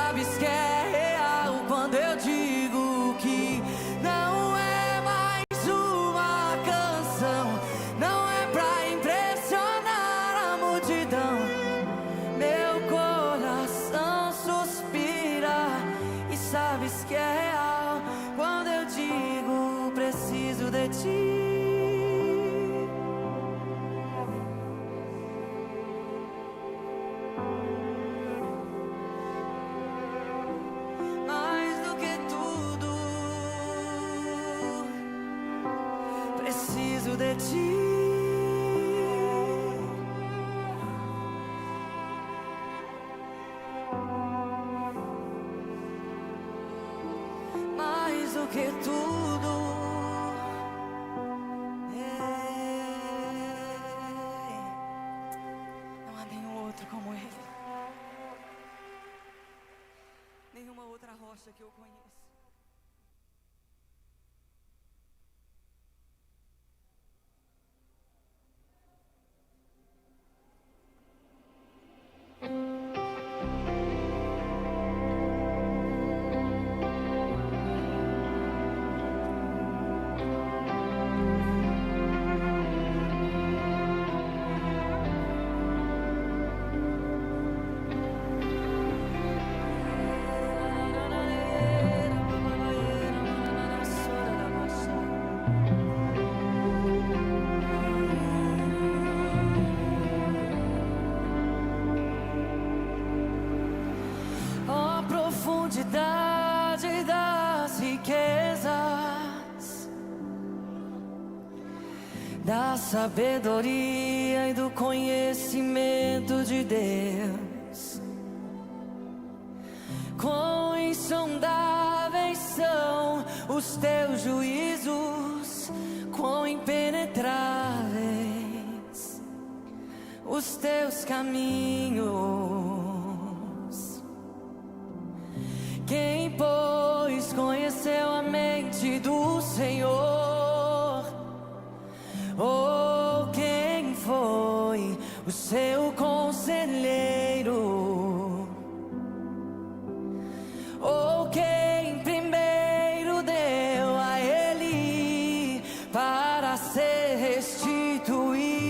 sabes que é real quando eu digo que não é mais uma canção, não é pra impressionar a multidão. Meu coração suspira e sabes que é real quando eu digo preciso de ti. Mais do que tudo, preciso de ti. Mais do que tudo, não há nenhum outro como ele, nenhuma outra rocha que eu conheço. A profundidade das riquezas, da sabedoria e do conhecimento de Deus. Quão insondáveis são os teus juízos, quão impenetráveis os teus caminhos. Quem, pois, conheceu a mente do Senhor? Ou quem foi o seu conselheiro? Ou quem primeiro deu a ele para ser restituído?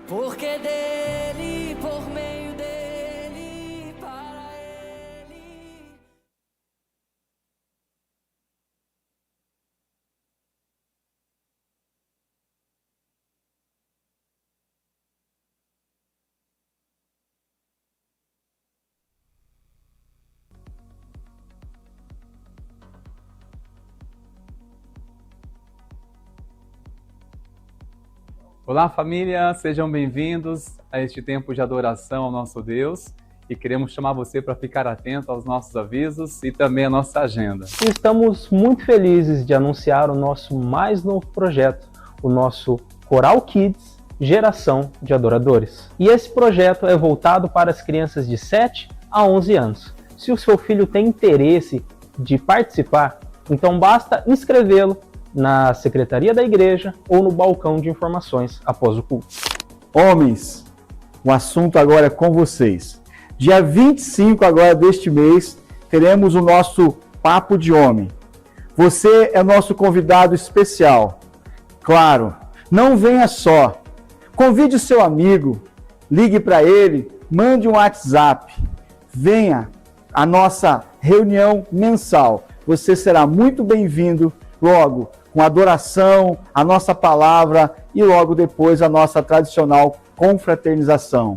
Porque dele, por meio dele, para ele. Olá, família, sejam bem-vindos a este tempo de adoração ao nosso Deus e queremos chamar você para ficar atento aos nossos avisos e também à nossa agenda. E estamos muito felizes de anunciar o nosso mais novo projeto, o nosso Coral Kids Geração de Adoradores. E esse projeto é voltado para as crianças de 7 a 11 anos. Se o seu filho tem interesse de participar, então basta inscrevê-lo na secretaria da igreja ou no balcão de informações após o culto. Homens, o assunto agora é com vocês. Dia 25 agora deste mês, teremos o nosso Papo de Homem. Você é nosso convidado especial. Claro, não venha só. Convide o seu amigo, ligue para ele, mande um WhatsApp. Venha à nossa reunião mensal. Você será muito bem-vindo logo com adoração, a nossa palavra e logo depois a nossa tradicional confraternização.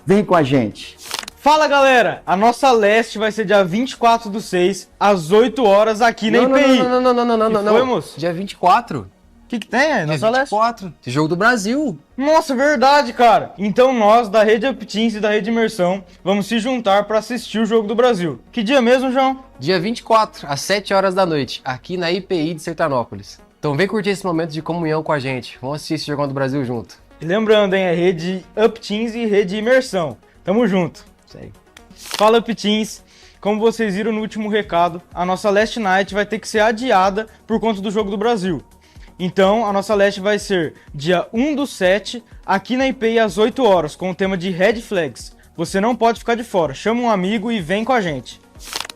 Vem com a gente! Fala, galera! A nossa leste vai ser dia 24/6, às 8 horas aqui na IPI. Não. Foi, moço? Dia 24. O que tem? É nossa leste? 24. Esse jogo do Brasil. Nossa, verdade, cara! Então nós, da Rede Up Teens e da Rede Imersão, vamos se juntar para assistir o Jogo do Brasil. Que dia mesmo, João? Dia 24, às 7 horas da noite, aqui na IPI de Sertanópolis. Então vem curtir esse momento de comunhão com a gente. Vamos assistir esse Jogão do Brasil junto. E lembrando, hein, é Rede Up Teens e Rede Imersão. Tamo junto. Isso aí. Fala, Up Teens. Como vocês viram no último recado, a nossa Last Night vai ter que ser adiada por conta do Jogo do Brasil. Então, a nossa leste vai ser dia 1/7, aqui na IPI às 8 horas, com o tema de Red Flags. Você não pode ficar de fora, chama um amigo e vem com a gente.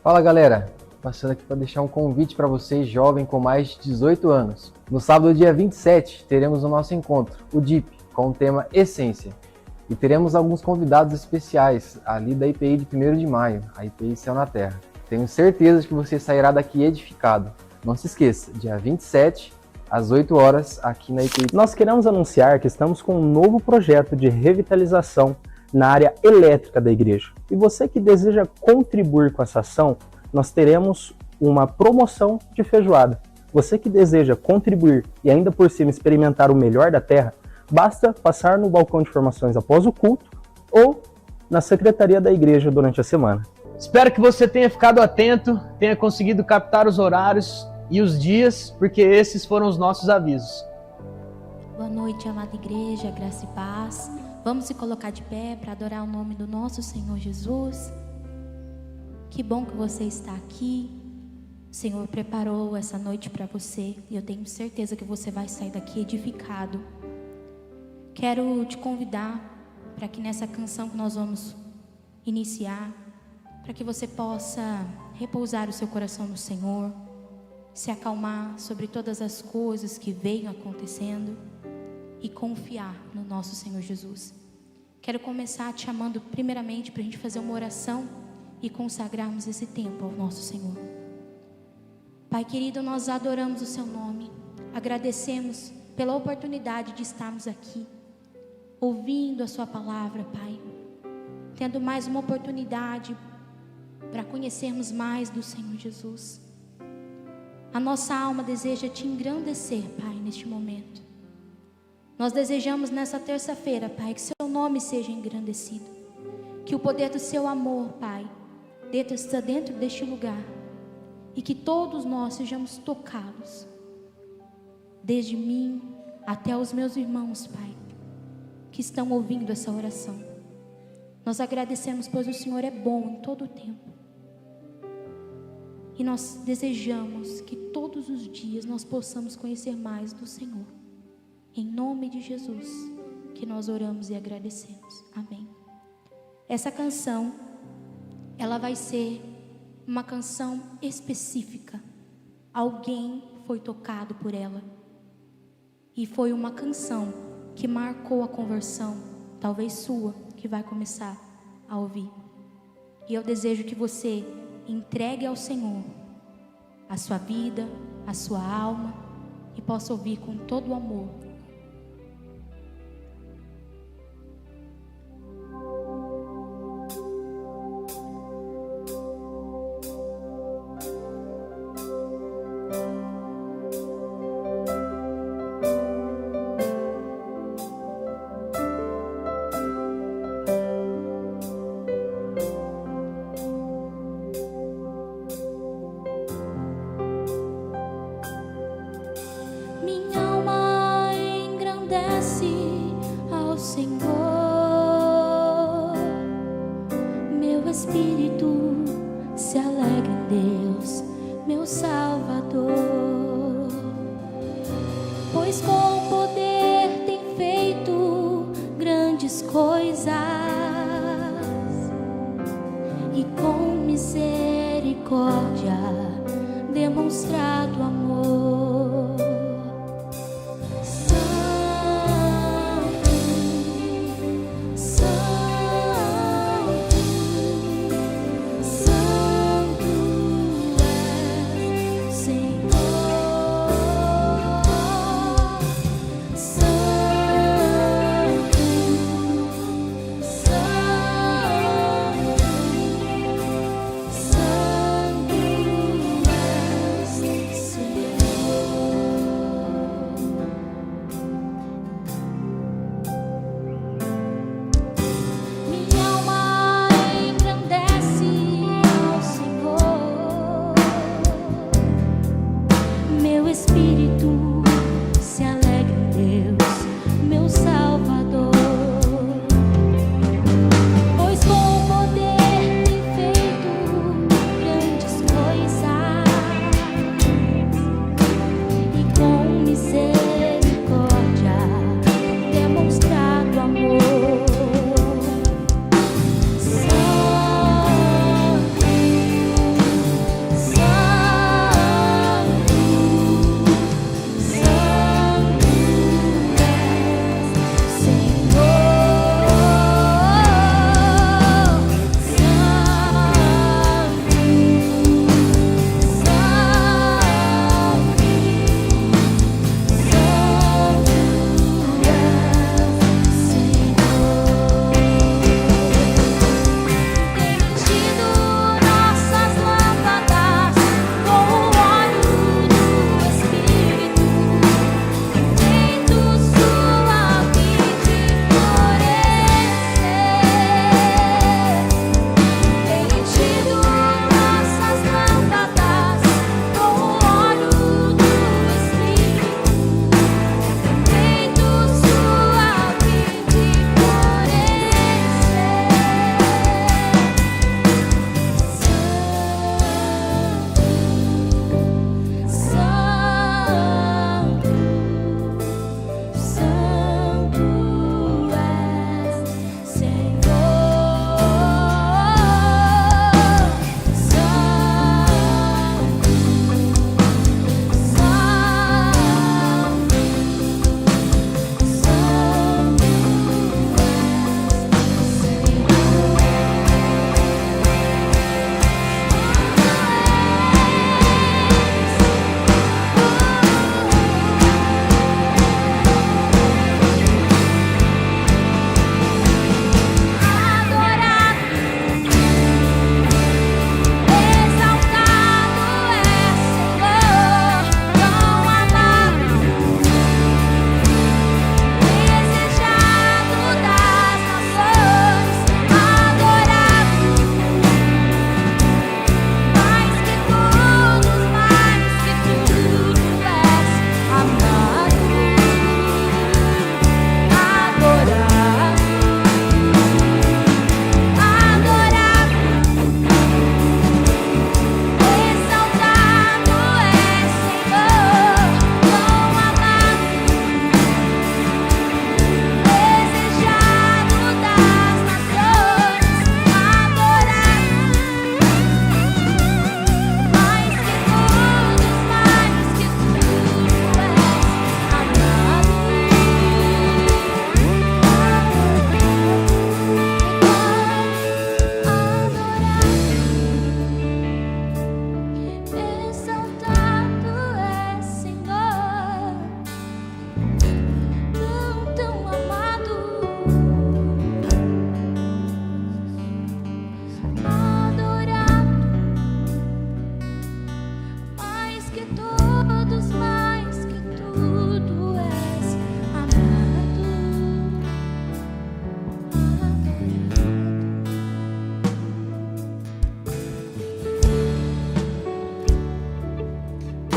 Fala galera, passando aqui para deixar um convite para vocês jovens com mais de 18 anos. No sábado, dia 27, teremos o nosso encontro, o DIP, com o tema Essência. E teremos alguns convidados especiais ali da IPI de 1º de maio, a IPI Céu na Terra. Tenho certeza que você sairá daqui edificado. Não se esqueça, dia 27, às 8 horas, aqui na IPI. Nós queremos anunciar que estamos com um novo projeto de revitalização na área elétrica da igreja. E você que deseja contribuir com essa ação, nós teremos uma promoção de feijoada. Você que deseja contribuir e ainda por cima experimentar o melhor da terra, basta passar no balcão de informações após o culto ou na secretaria da igreja durante a semana. Espero que você tenha ficado atento, tenha conseguido captar os horários e os dias, porque esses foram os nossos avisos. Boa noite, amada igreja, graça e paz. Vamos se colocar de pé para adorar o nome do nosso Senhor Jesus. Que bom que você está aqui. O Senhor preparou essa noite para você e eu tenho certeza que você vai sair daqui edificado. Quero te convidar para que nessa canção que nós vamos iniciar, para que você possa repousar o seu coração no Senhor, se acalmar sobre todas as coisas que venham acontecendo e confiar no nosso Senhor Jesus. Quero começar te chamando primeiramente para a gente fazer uma oração e consagrarmos esse tempo ao nosso Senhor. Pai querido, nós adoramos o seu nome, agradecemos pela oportunidade de estarmos aqui, ouvindo a sua palavra, Pai, tendo mais uma oportunidade para conhecermos mais do Senhor Jesus. A nossa alma deseja te engrandecer, Pai, neste momento. Nós desejamos nessa terça-feira, Pai, que seu nome seja engrandecido, que o poder do seu amor, Pai, esteja dentro deste lugar e que todos nós sejamos tocados, desde mim até os meus irmãos, Pai, que estão ouvindo essa oração. Nós agradecemos, pois o Senhor é bom em todo o tempo. E nós desejamos que todos os dias nós possamos conhecer mais do Senhor. Em nome de Jesus, que nós oramos e agradecemos. Amém. Essa canção, ela vai ser uma canção específica. Alguém foi tocado por ela. E foi uma canção que marcou a conversão, talvez sua, que vai começar a ouvir. E eu desejo que você entregue ao Senhor a sua vida, a sua alma e possa ouvir com todo o amor.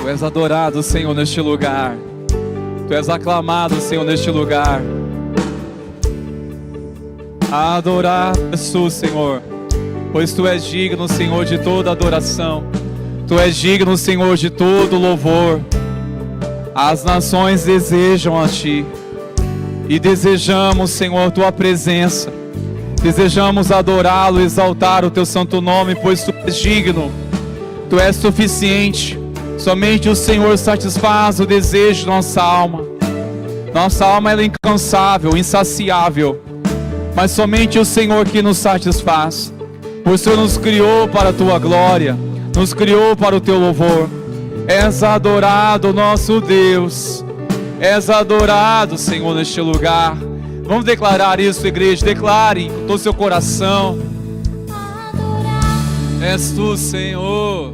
Tu és adorado, Senhor, neste lugar. Tu és aclamado, Senhor, neste lugar. Adorar Jesus, Senhor, pois Tu és digno, Senhor, de toda adoração. Tu és digno, Senhor, de todo louvor. As nações desejam a Ti e desejamos, Senhor, Tua presença. Desejamos adorá-lo, exaltar o Teu santo nome, pois Tu és digno, Tu és suficiente. Somente o Senhor satisfaz o desejo de nossa alma. Nossa alma ela é incansável, insaciável, mas somente o Senhor que nos satisfaz. O Senhor nos criou para a Tua glória, nos criou para o Teu louvor. És adorado, nosso Deus. És adorado, Senhor, neste lugar. Vamos declarar isso, igreja. Declare com todo o seu coração. És Tu, Senhor.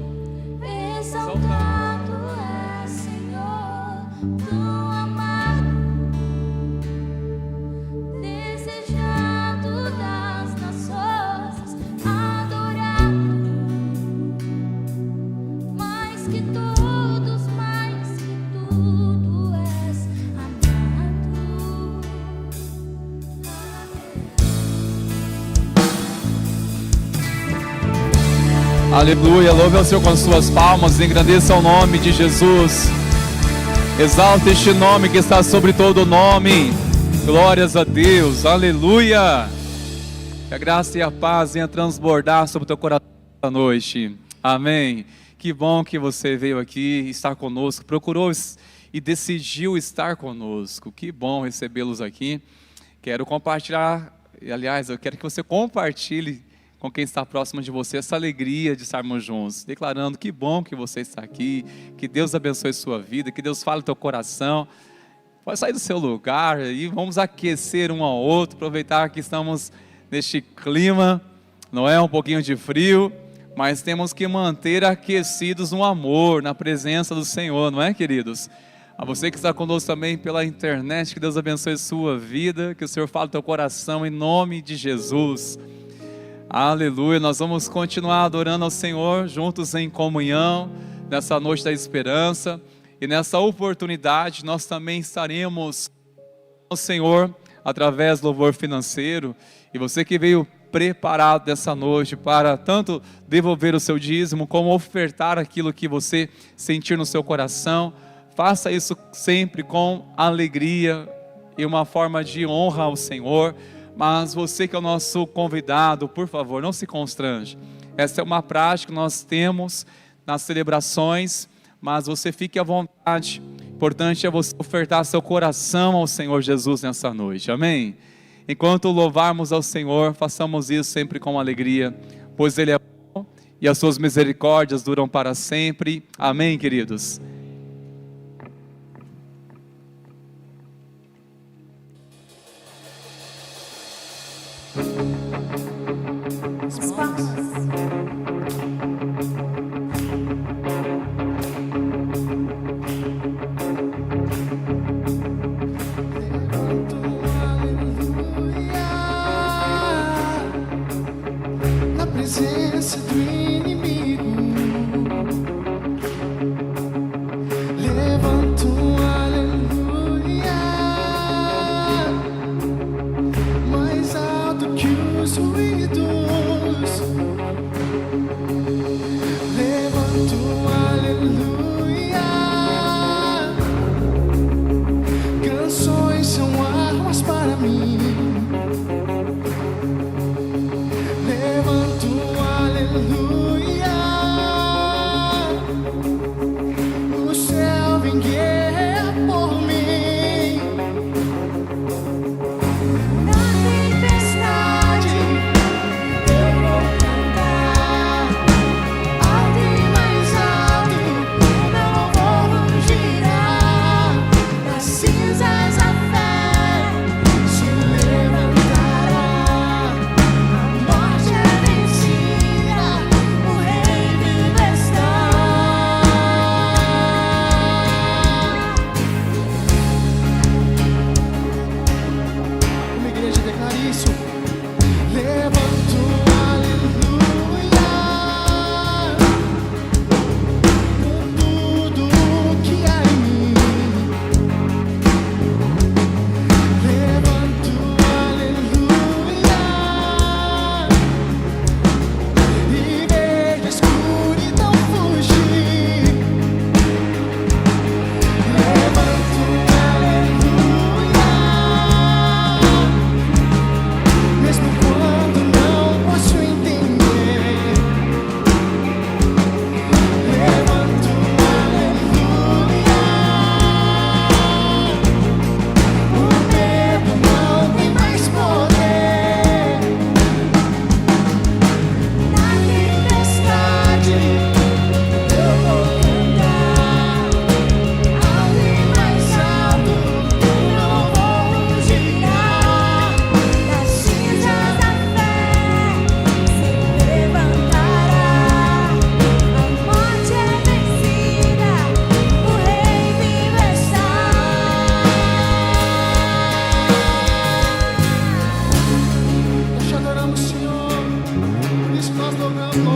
Exaltado é, Senhor, tão amado, desejado das nações, adorado, mais que todos, mais que tudo és amado. Aleluia, louve ao Senhor com as suas palmas, engrandeça o nome de Jesus. Exalta este nome que está sobre todo nome. Glórias a Deus, aleluia. Que a graça e a paz venha transbordar sobre o teu coração esta noite. Amém. Que bom que você veio aqui estar conosco, procurou e decidiu estar conosco. Que bom recebê-los aqui. Quero compartilhar, aliás, eu quero que você compartilhe com quem está próximo de você essa alegria de estarmos juntos, declarando que bom que você está aqui, que Deus abençoe sua vida, que Deus fale no teu coração. Pode sair do seu lugar e vamos aquecer um ao outro, aproveitar que estamos neste clima, não é um pouquinho de frio, mas temos que manter aquecidos no amor, na presença do Senhor, não é, queridos? A você que está conosco também pela internet, que Deus abençoe sua vida, que o Senhor fale no teu coração em nome de Jesus. Aleluia, nós vamos continuar adorando ao Senhor juntos em comunhão, nessa noite da esperança, e nessa oportunidade nós também estaremos com o Senhor através do louvor financeiro, e você que veio preparado dessa noite para tanto devolver o seu dízimo, como ofertar aquilo que você sentir no seu coração, faça isso sempre com alegria e uma forma de honra ao Senhor. Mas você que é o nosso convidado, por favor, não se constrange. Essa é uma prática que nós temos nas celebrações, mas você fique à vontade. O importante é você ofertar seu coração ao Senhor Jesus nessa noite, amém? Enquanto louvarmos ao Senhor, façamos isso sempre com alegria, pois Ele é bom e as suas misericórdias duram para sempre, amém, queridos? Na presença do inimigo, levanto um aleluia, mais alto que os ruídos. Levanto um aleluia, canções são armas para mim. Levanto um aleluia, o céu vem guerrear por mim. Na tempestade eu vou cantar, alto e mais alto, o meu louvor rugirá. Das cinzas a fé se levantará. A morte é vencida, o Rei vivo está. Uma igreja declara isso. Levanto um aleluia, com tudo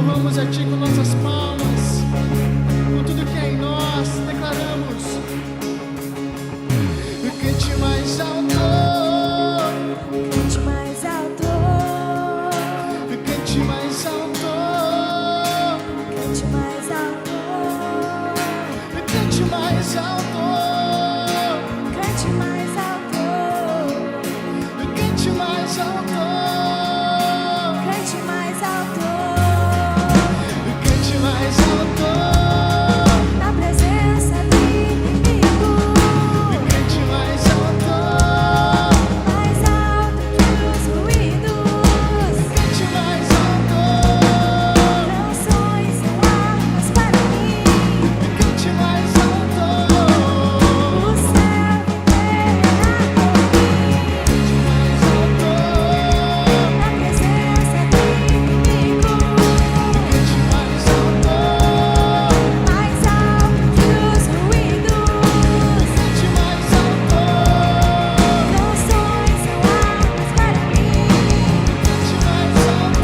louvamos a Ti com nossas palmas, com tudo que é em nós, declaramos. Cante mais alto, Cante mais alto, cante mais alto, cante mais alto, cante mais alto, cante mais alto, cante mais alto, cante mais alto, cante mais alto, na presença do inimigo, cante mais alto, mais alto que os ruídos, cante mais alto, canções são armas para mim, cante mais alto, o céu inteiro por mim, na presença do inimigo, cante mais alto, mais alto que os ruídos, cante mais alto, canções são armas para mim, cante mais alto.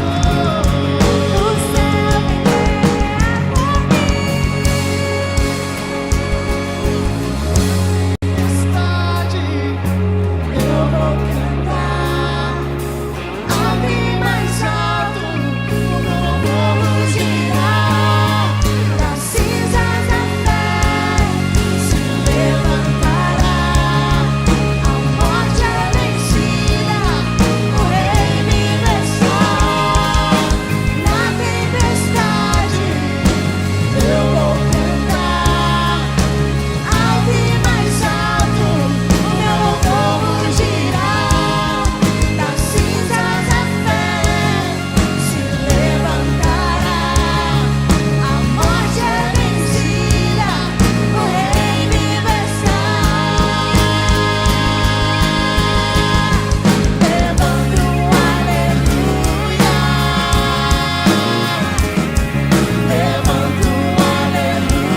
o céu inteiro por mim. Tempestade, eu vou cantar alto e mais alto, o meu louvor rugirá. Das cinzas a fé se levantará, a morte é vencida, o Rei vive está. Na tempestade eu vou cantar alto e mais alto, o meu louvor rugirá. Das cinzas a fé se levantará, a morte é vencida, o Rei vive está. Levando um aleluia, levando um aleluia, Levanta um aleluia,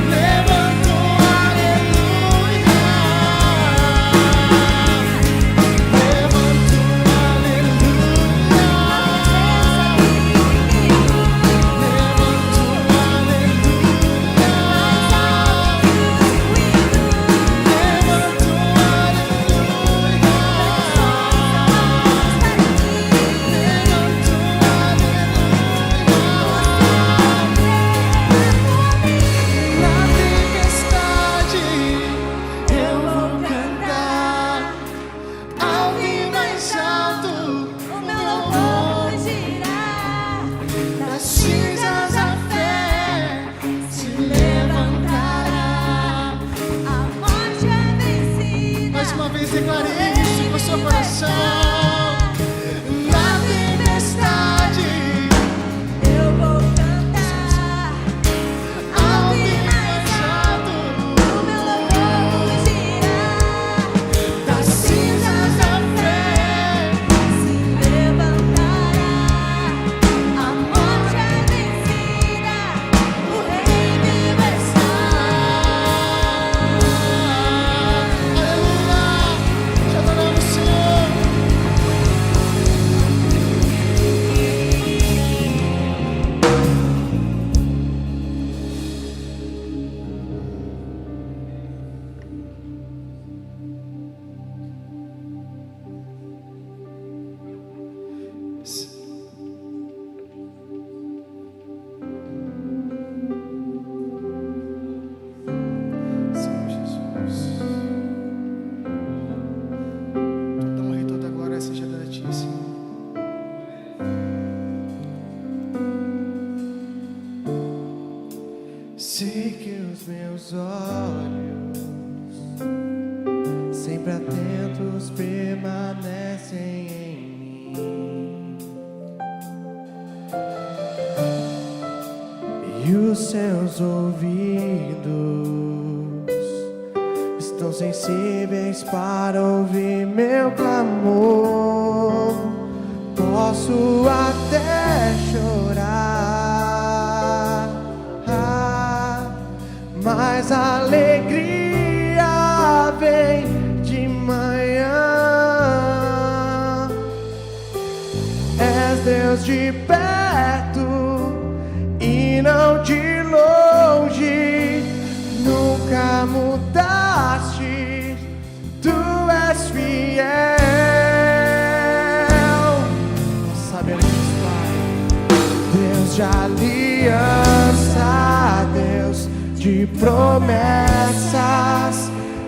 levanta um aleluia, levanta um Na tempestade eu vou cantar alto e mais alto, o meu louvor rugirá. das cinzas a fé se levantará. A morte é vencida. Mais uma vez declare isso com o seu coração. Na tempestade Eu vou cantar alto e mais alto, o meu louvor rugirá. das cinzas a fé Se levantará, a morte é vencida, o Rei vive está. Aleluia, te adoramos, Senhor. Senhor Jesus, toda honra e toda glória seja dada a Ti, Senhor. Sei que os meus olhos, sempre atentos, permanecem em mim, e os seus ouvidos estão sensíveis para ouvir meu clamor. Posso até chorar, mas a alegria de promessas,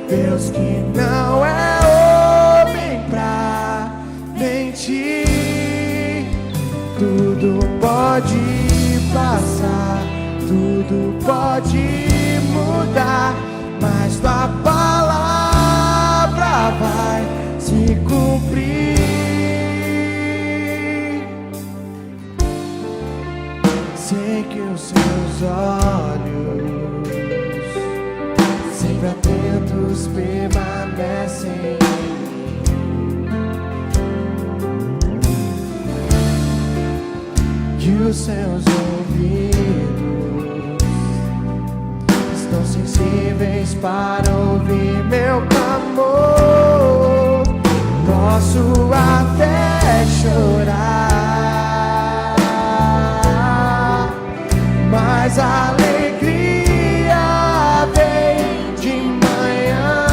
Deus que não é homem pra mentir. Tudo pode passar, tudo pode mudar, mas tua palavra vai se cumprir. Sei que os seus olhos, sempre atentos, permanecem. Que os seus ouvidos estão sensíveis para ouvir meu clamor. Posso até chorar, mas a alegria vem de manhã,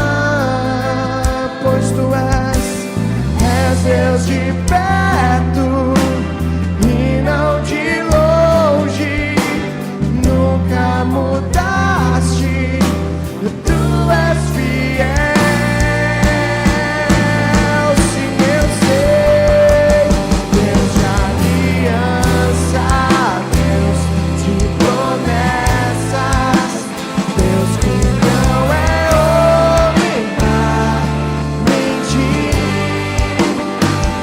pois tu és Deus de perto e não de longe. Nunca mudaste, tu és fiel. Sim, eu sei, Deus de aliança, Deus de promessas, Deus que não é homem pra mentir.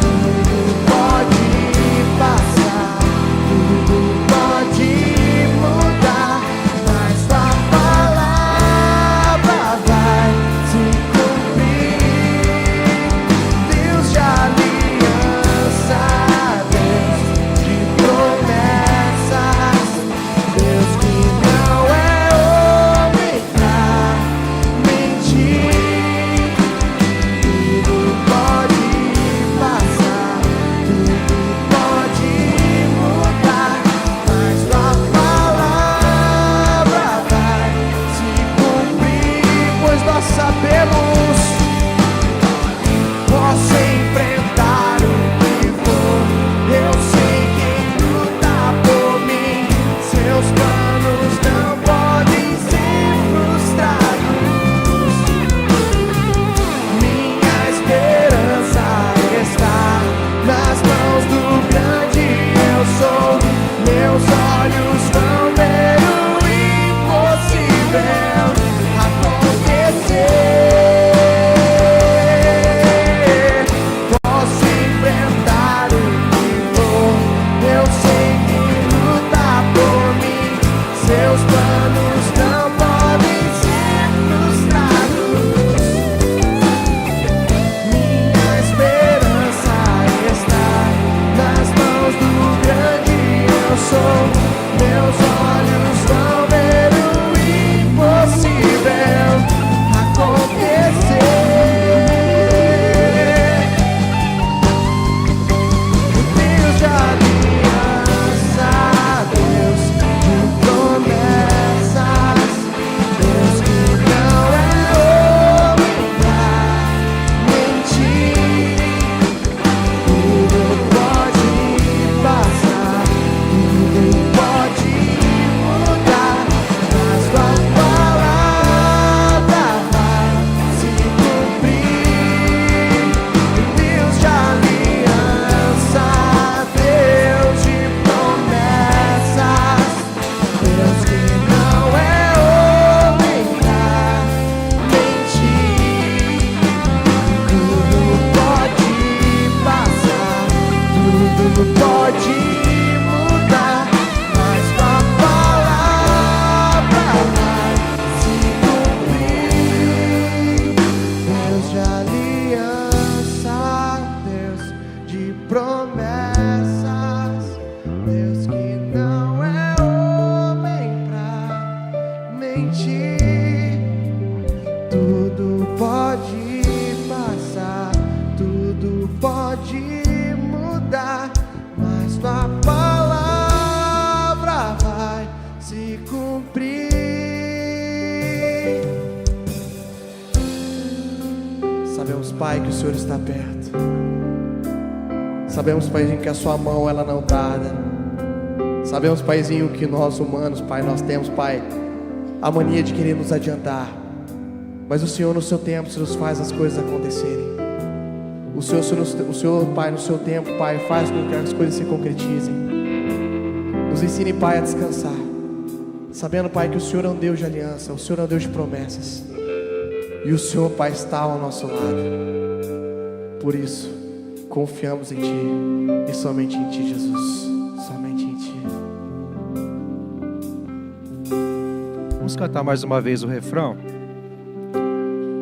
Tudo pode passar, tudo pode mudar, mas tua palavra vai se cumprir. Deus de aliança, Deus de promessas, Deus que não é homem pra mentir. Tudo pode passar, tudo pode mudar, mas tua palavra vai se cumprir. Pois nós sabemos, posso enfrentar o que for, eu sei quem luta por mim. Seus planos não podem ser frustrados. Minha esperança está nas mãos do grande eu sou. Meus olhos vão ver o impossível acontecer. Posso enfrentar o que for, eu sei que luta por mim. Seus planos não podem ser frustrados. Minha esperança está nas mãos do grande eu sou. Meus olhos vão ver o impossível acontecer. Deus de aliança, Deus de promessas, Deus que não é homem pra mentir. Tudo pode passar, tudo pode mudar, mas tua palavra vai se cumprir. Deus de aliança, Deus de promessas, Deus que não é homem pra mentir. Tudo pode passar, tudo pode mudar, mas tua palavra vai se cumprir. Deus de aliança, Deus de promessas, Deus que não é homem pra mentir. Tudo pode passar, tudo pode mudar, mas tua palavra vai se cumprir. Sabemos, Pai, que o Senhor está perto. Sabemos, Paizinho, que a sua mão ela não tarda. Sabemos, Paizinho, que nós humanos, Pai, nós temos, Pai, a mania de querer nos adiantar. Mas o Senhor, no seu tempo, nos faz as coisas acontecerem. O Senhor, Pai, no seu tempo, Pai, faz com que as coisas se concretizem. Nos ensine, Pai, a descansar, sabendo, Pai, que o Senhor é um Deus de aliança, o Senhor é um Deus de promessas. E o Senhor, Pai, está ao nosso lado. Por isso, confiamos em Ti e somente em Ti, Jesus. Somente em Ti. Vamos cantar mais uma vez o refrão?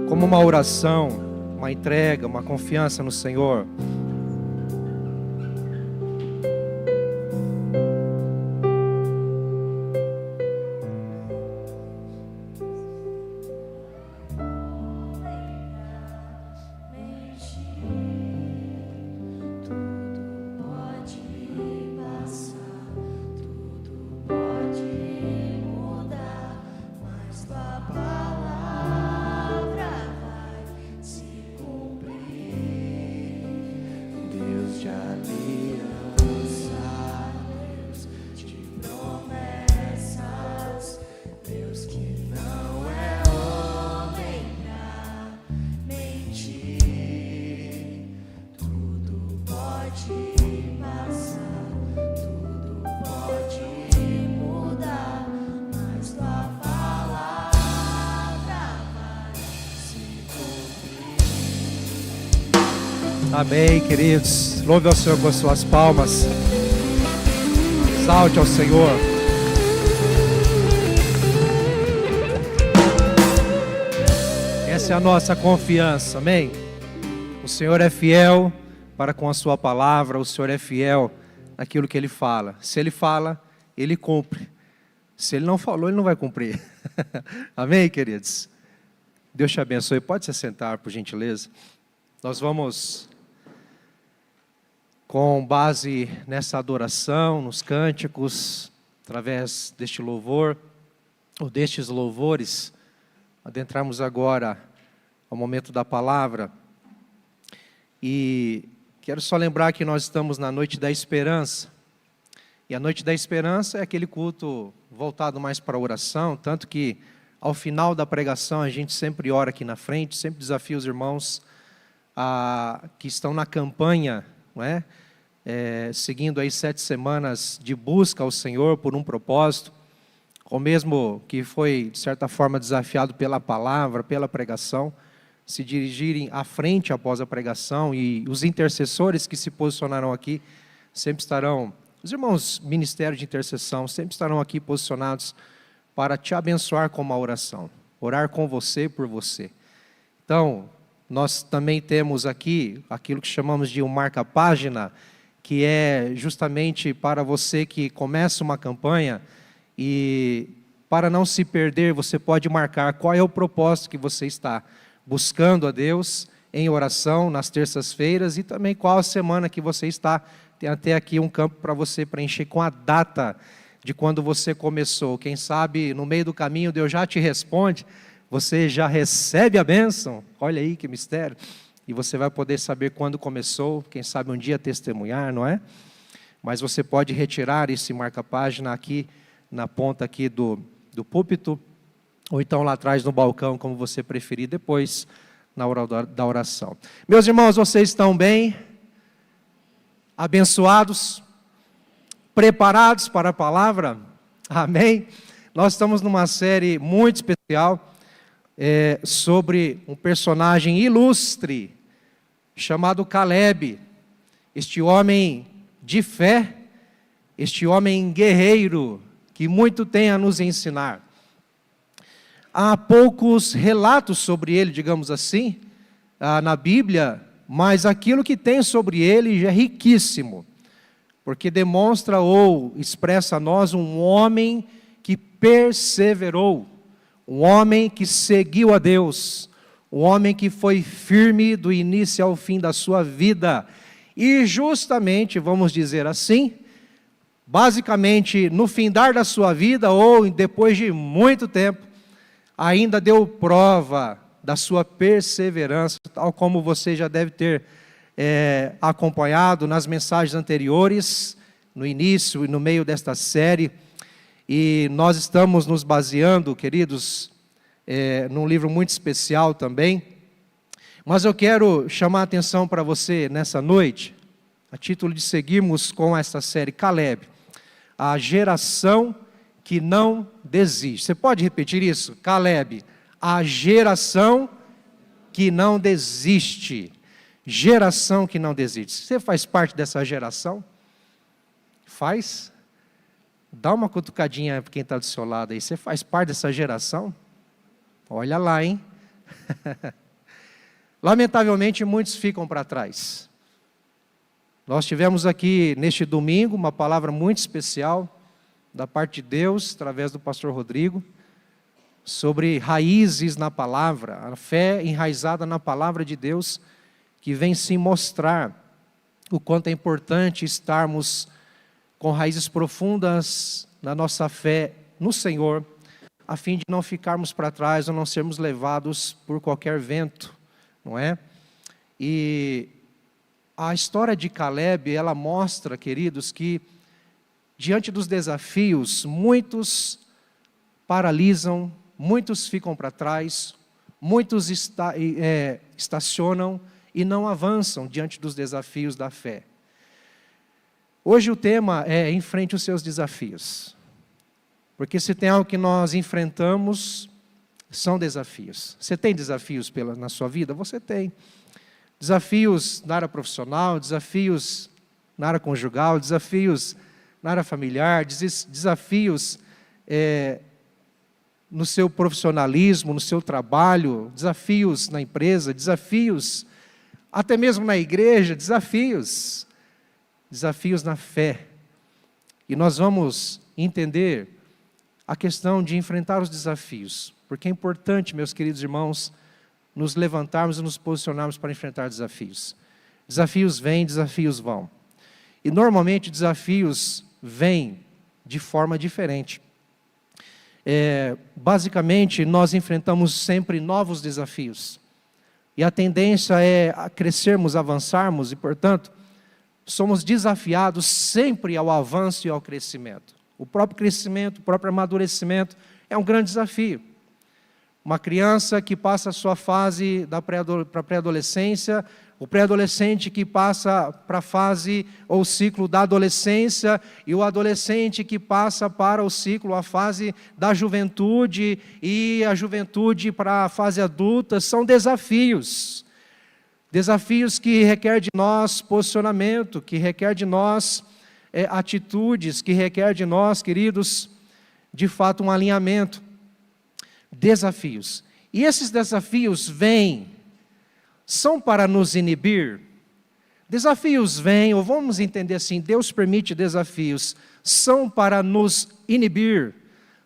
Como uma oração, uma entrega, uma confiança no Senhor. Amém, queridos. Louve ao Senhor com as suas palmas. Exalte ao Senhor. Essa é a nossa confiança, amém? O Senhor é fiel para com a sua palavra, o Senhor é fiel naquilo que Ele fala. Se Ele fala, Ele cumpre. Se Ele não falou, Ele não vai cumprir. Amém, queridos? Deus te abençoe. Pode se sentar, por gentileza. Nós vamos, com base nessa adoração, nos cânticos, através deste louvor, ou destes louvores, adentrarmos agora ao momento da palavra. E quero só lembrar que nós estamos na Noite da Esperança. E a Noite da Esperança é aquele culto voltado mais para a oração, tanto que ao final da pregação a gente sempre ora aqui na frente, sempre desafia os irmãos que estão na campanha, não é? Seguindo aí 7 semanas de busca ao Senhor por um propósito, ou mesmo que foi, de certa forma, desafiado pela palavra, pela pregação, se dirigirem à frente após a pregação, e os intercessores que se posicionaram aqui sempre estarão, os irmãos ministério de intercessão, sempre estarão aqui posicionados para te abençoar com uma oração, orar com você, por você. Então, nós também temos aqui aquilo que chamamos de um marca-página, que é justamente para você que começa uma campanha e, para não se perder, você pode marcar qual é o propósito que você está buscando a Deus em oração nas terças-feiras e também qual a semana que você está. Tem até aqui um campo para você preencher com a data de quando você começou. Quem sabe no meio do caminho Deus já te responde, você já recebe a bênção. Olha aí que mistério. E você vai poder saber quando começou, quem sabe um dia testemunhar, não é? Mas você pode retirar esse marca-página aqui na ponta aqui do púlpito, ou então lá atrás no balcão, como você preferir, depois na hora da oração. Meus irmãos, vocês estão bem? Abençoados? Preparados para a palavra? Amém? Nós estamos numa série muito especial sobre um personagem ilustre chamado Caleb, este homem de fé, este homem guerreiro que muito tem a nos ensinar. Há poucos relatos sobre ele, digamos assim, na Bíblia, mas aquilo que tem sobre ele já é riquíssimo, porque demonstra ou expressa a nós um homem que perseverou, um homem que seguiu a Deus, um homem que foi firme do início ao fim da sua vida, e justamente, vamos dizer assim, basicamente no findar da sua vida, ou depois de muito tempo, ainda deu prova da sua perseverança, tal como você já deve ter acompanhado nas mensagens anteriores, no início e no meio desta série. E nós estamos nos baseando, queridos, num livro muito especial também. Mas eu quero chamar a atenção para você nessa noite, a título de seguirmos com essa série Caleb, a geração que não desiste. Você pode repetir isso? Caleb, a geração que não desiste. Geração que não desiste. Você faz parte dessa geração? Faz? Dá uma cutucadinha para quem está do seu lado aí. Você faz parte dessa geração? Olha lá, hein? Lamentavelmente, muitos ficam para trás. Nós tivemos aqui, neste domingo, uma palavra muito especial da parte de Deus, através do pastor Rodrigo, sobre raízes na palavra, a fé enraizada na palavra de Deus, que vem sim mostrar o quanto é importante estarmos com raízes profundas na nossa fé no Senhor, a fim de não ficarmos para trás ou não sermos levados por qualquer vento, não é? E a história de Caleb, ela mostra, queridos, que diante dos desafios, muitos paralisam, muitos ficam para trás, muitos estacionam e não avançam diante dos desafios da fé. Hoje o tema é enfrente os seus desafios. Porque se tem algo que nós enfrentamos, são desafios. Você tem desafios na sua vida? Você tem. Desafios na área profissional, desafios na área conjugal, desafios na área familiar, desafios no seu profissionalismo, no seu trabalho, desafios na empresa, desafios até mesmo na igreja, desafios na fé. E nós vamos entender a questão de enfrentar os desafios, porque é importante, meus queridos irmãos, nos levantarmos e nos posicionarmos para enfrentar desafios. Desafios vêm, desafios vão. E normalmente desafios vêm de forma diferente. Basicamente, nós enfrentamos sempre novos desafios. E a tendência é a crescermos, avançarmos e, portanto, somos desafiados sempre ao avanço e ao crescimento. O próprio crescimento, o próprio amadurecimento é um grande desafio. Uma criança que passa a sua fase para a pré-adolescência, o pré-adolescente que passa para a fase ou ciclo da adolescência, e o adolescente que passa para o ciclo, a fase da juventude, e a juventude para a fase adulta, são desafios. Desafios que requer de nós posicionamento, que requer de nós atitudes, que requer de nós, queridos, de fato um alinhamento. Desafios. E esses desafios são para nos inibir. Desafios vêm, ou vamos entender assim, Deus permite desafios, são para nos inibir,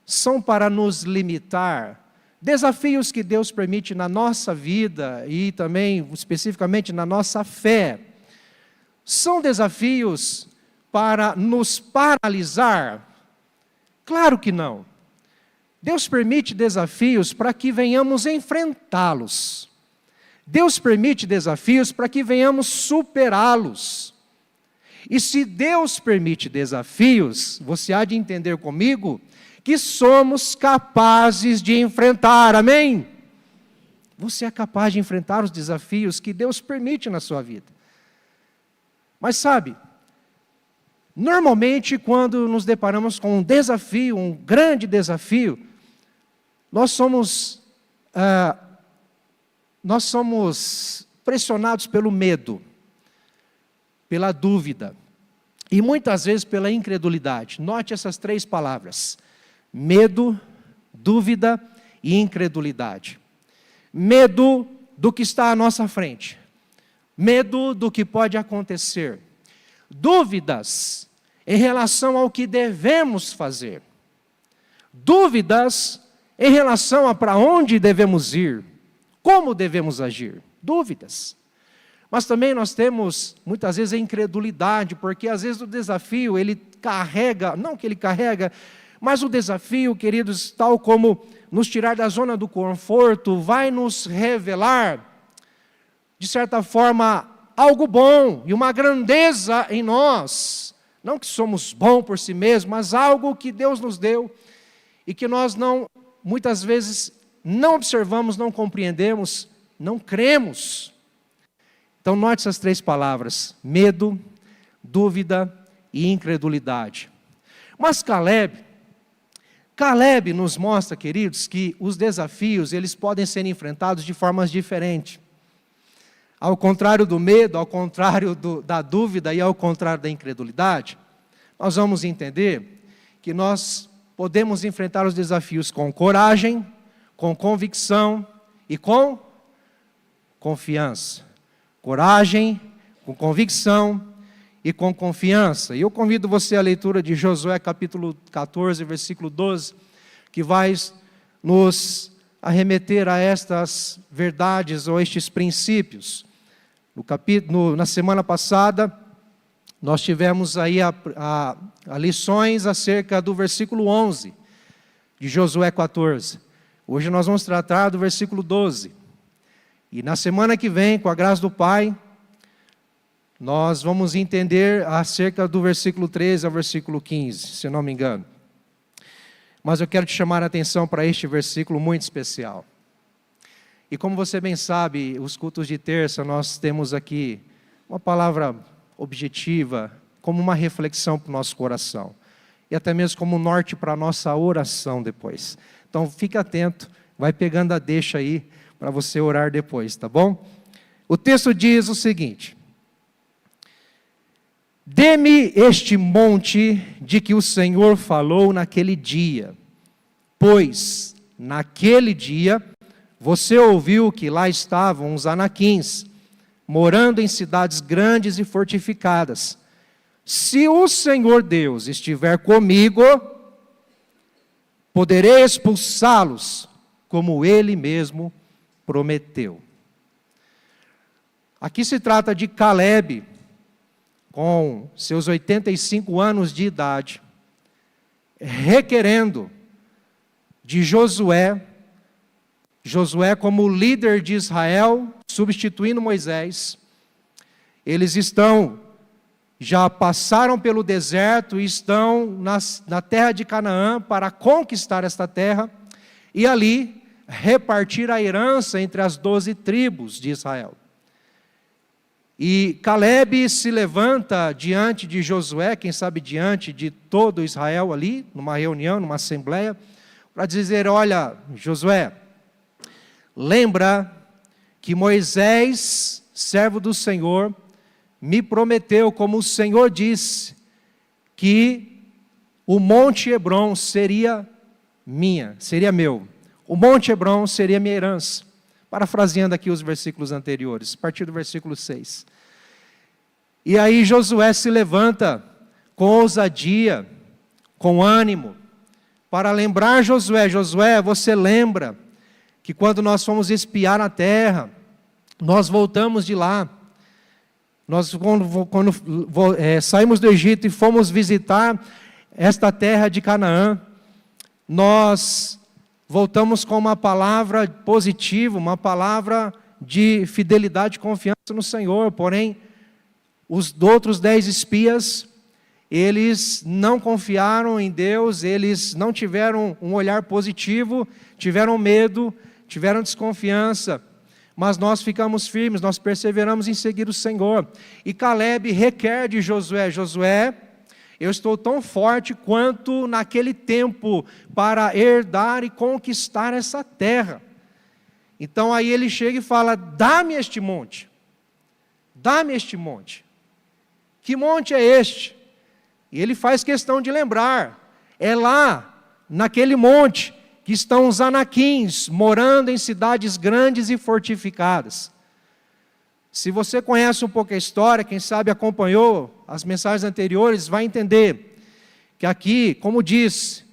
são para nos limitar. Desafios que Deus permite na nossa vida e também especificamente na nossa fé, são desafios para nos paralisar? Claro que não. Deus permite desafios para que venhamos enfrentá-los. Deus permite desafios para que venhamos superá-los. E se Deus permite desafios, você há de entender comigo que somos capazes de enfrentar, amém? Você é capaz de enfrentar os desafios que Deus permite na sua vida. Mas sabe, normalmente quando nos deparamos com um desafio, um grande desafio, nós somos pressionados pelo medo, pela dúvida e muitas vezes pela incredulidade. Note essas três palavras: medo, dúvida e incredulidade. Medo do que está à nossa frente, medo do que pode acontecer, dúvidas em relação ao que devemos fazer, dúvidas em relação a para onde devemos ir, como devemos agir, dúvidas. Mas também nós temos, muitas vezes, a incredulidade, porque às vezes o desafio, ele carrega, não que ele carrega, mas o desafio, queridos, tal como nos tirar da zona do conforto, vai nos revelar, de certa forma, algo bom e uma grandeza em nós, Não que somos bons por si mesmos, mas algo que Deus nos deu e que nós muitas vezes não observamos, não compreendemos, não cremos. Então note essas 3 palavras: medo, dúvida e incredulidade. Mas Caleb nos mostra, queridos, que os desafios, eles podem ser enfrentados de formas diferentes. Ao contrário do medo, ao contrário da dúvida e ao contrário da incredulidade, nós vamos entender que nós podemos enfrentar os desafios com coragem, com convicção e com confiança. Coragem, com convicção e com confiança. E eu convido você à leitura de Josué capítulo 14, versículo 12, que vai nos arremeter a estas verdades ou estes princípios. Na semana passada, nós tivemos aí a lições acerca do versículo 11 de Josué 14. Hoje nós vamos tratar do versículo 12. E na semana que vem, com a graça do Pai, nós vamos entender acerca do versículo 13 ao versículo 15, se não me engano. Mas eu quero te chamar a atenção para este versículo muito especial. E como você bem sabe, os cultos de terça, nós temos aqui uma palavra objetiva, como uma reflexão para o nosso coração. E até mesmo como norte para a nossa oração depois. Então fique atento, vai pegando a deixa aí, para você orar depois, tá bom? O texto diz o seguinte: dê-me este monte de que o Senhor falou naquele dia, pois naquele dia você ouviu que lá estavam os anaquins, morando em cidades grandes e fortificadas. Se o Senhor Deus estiver comigo, poderei expulsá-los, como Ele mesmo prometeu. Aqui se trata de Caleb, com seus 85 anos de idade, requerendo de Josué como líder de Israel, substituindo Moisés. Eles já passaram pelo deserto e estão na terra de Canaã para conquistar esta terra e ali repartir a herança entre as 12 tribos de Israel. E Caleb se levanta diante de Josué, quem sabe diante de todo Israel ali, numa reunião, numa assembleia, para dizer: olha, Josué, lembra que Moisés, servo do Senhor, me prometeu, como o Senhor disse, que o Monte Hebron seria meu. O Monte Hebron seria minha herança. Parafraseando aqui os versículos anteriores, a partir do versículo 6. E aí Josué se levanta com ousadia, com ânimo, para lembrar Josué: você lembra que quando nós fomos espiar na terra, nós voltamos de lá, nós quando saímos do Egito e fomos visitar esta terra de Canaã, nós voltamos com uma palavra positiva, uma palavra de fidelidade e confiança no Senhor. Porém, os outros 10 espias, eles não confiaram em Deus, eles não tiveram um olhar positivo, tiveram medo, tiveram desconfiança. Mas nós ficamos firmes, nós perseveramos em seguir o Senhor. E Caleb requer de Josué: Josué, eu estou tão forte quanto naquele tempo para herdar e conquistar essa terra. Então aí ele chega e fala: dá-me este monte. Dá-me este monte. Que monte é este? E ele faz questão de lembrar: é lá, naquele monte, que estão os anaquins, morando em cidades grandes e fortificadas. Se você conhece um pouco a história, quem sabe acompanhou as mensagens anteriores, vai entender que aqui, como disse,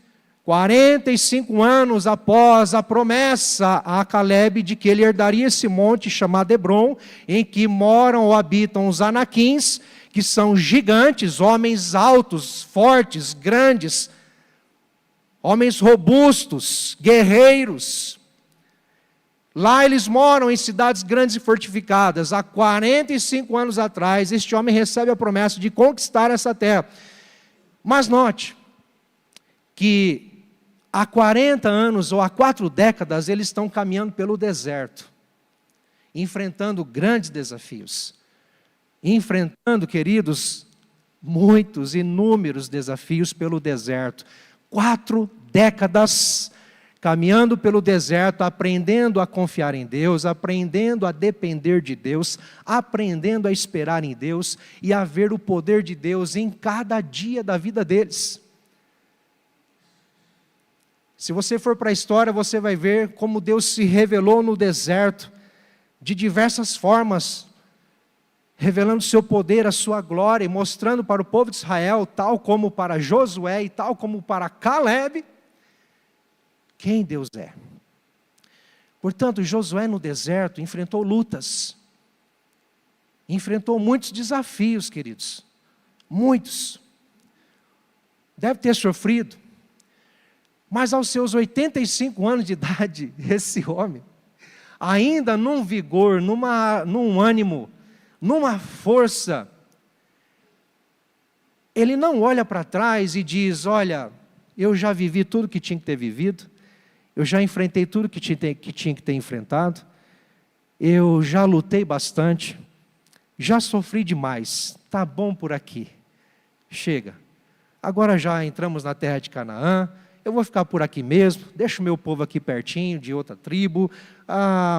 45 anos após a promessa a Caleb de que ele herdaria esse monte chamado Hebron, em que moram ou habitam os anaquins, que são gigantes, homens altos, fortes, grandes, homens robustos, guerreiros. Lá eles moram em cidades grandes e fortificadas. Há 45 anos atrás, este homem recebe a promessa de conquistar essa terra. Mas note que há 40 anos ou há 4 décadas eles estão caminhando pelo deserto, enfrentando grandes desafios, enfrentando, queridos, muitos, inúmeros desafios pelo deserto. 4 décadas caminhando pelo deserto, aprendendo a confiar em Deus, aprendendo a depender de Deus, aprendendo a esperar em Deus e a ver o poder de Deus em cada dia da vida deles. Se você for para a história, você vai ver como Deus se revelou no deserto, de diversas formas, revelando seu poder, a sua glória, e mostrando para o povo de Israel, tal como para Josué e tal como para Caleb, quem Deus é. Portanto, Josué no deserto enfrentou lutas, enfrentou muitos desafios, queridos, muitos. Deve ter sofrido, mas aos seus 85 anos de idade, esse homem, ainda num vigor, num ânimo, numa força, ele não olha para trás e diz: olha, eu já vivi tudo que tinha que ter vivido, eu já enfrentei tudo que tinha que ter enfrentado, eu já lutei bastante, já sofri demais, está bom por aqui, chega, agora já entramos na terra de Canaã, eu vou ficar por aqui mesmo, deixa o meu povo aqui pertinho, de outra tribo,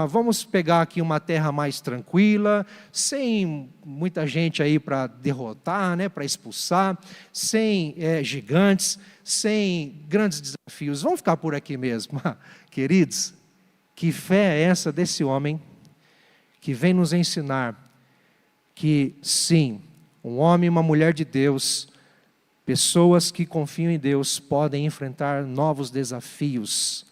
vamos pegar aqui uma terra mais tranquila, sem muita gente aí para derrotar, né, para expulsar, sem gigantes, sem grandes desafios, vamos ficar por aqui mesmo. Queridos, que fé é essa desse homem, que vem nos ensinar que sim, um homem e uma mulher de Deus, pessoas que confiam em Deus podem enfrentar novos desafios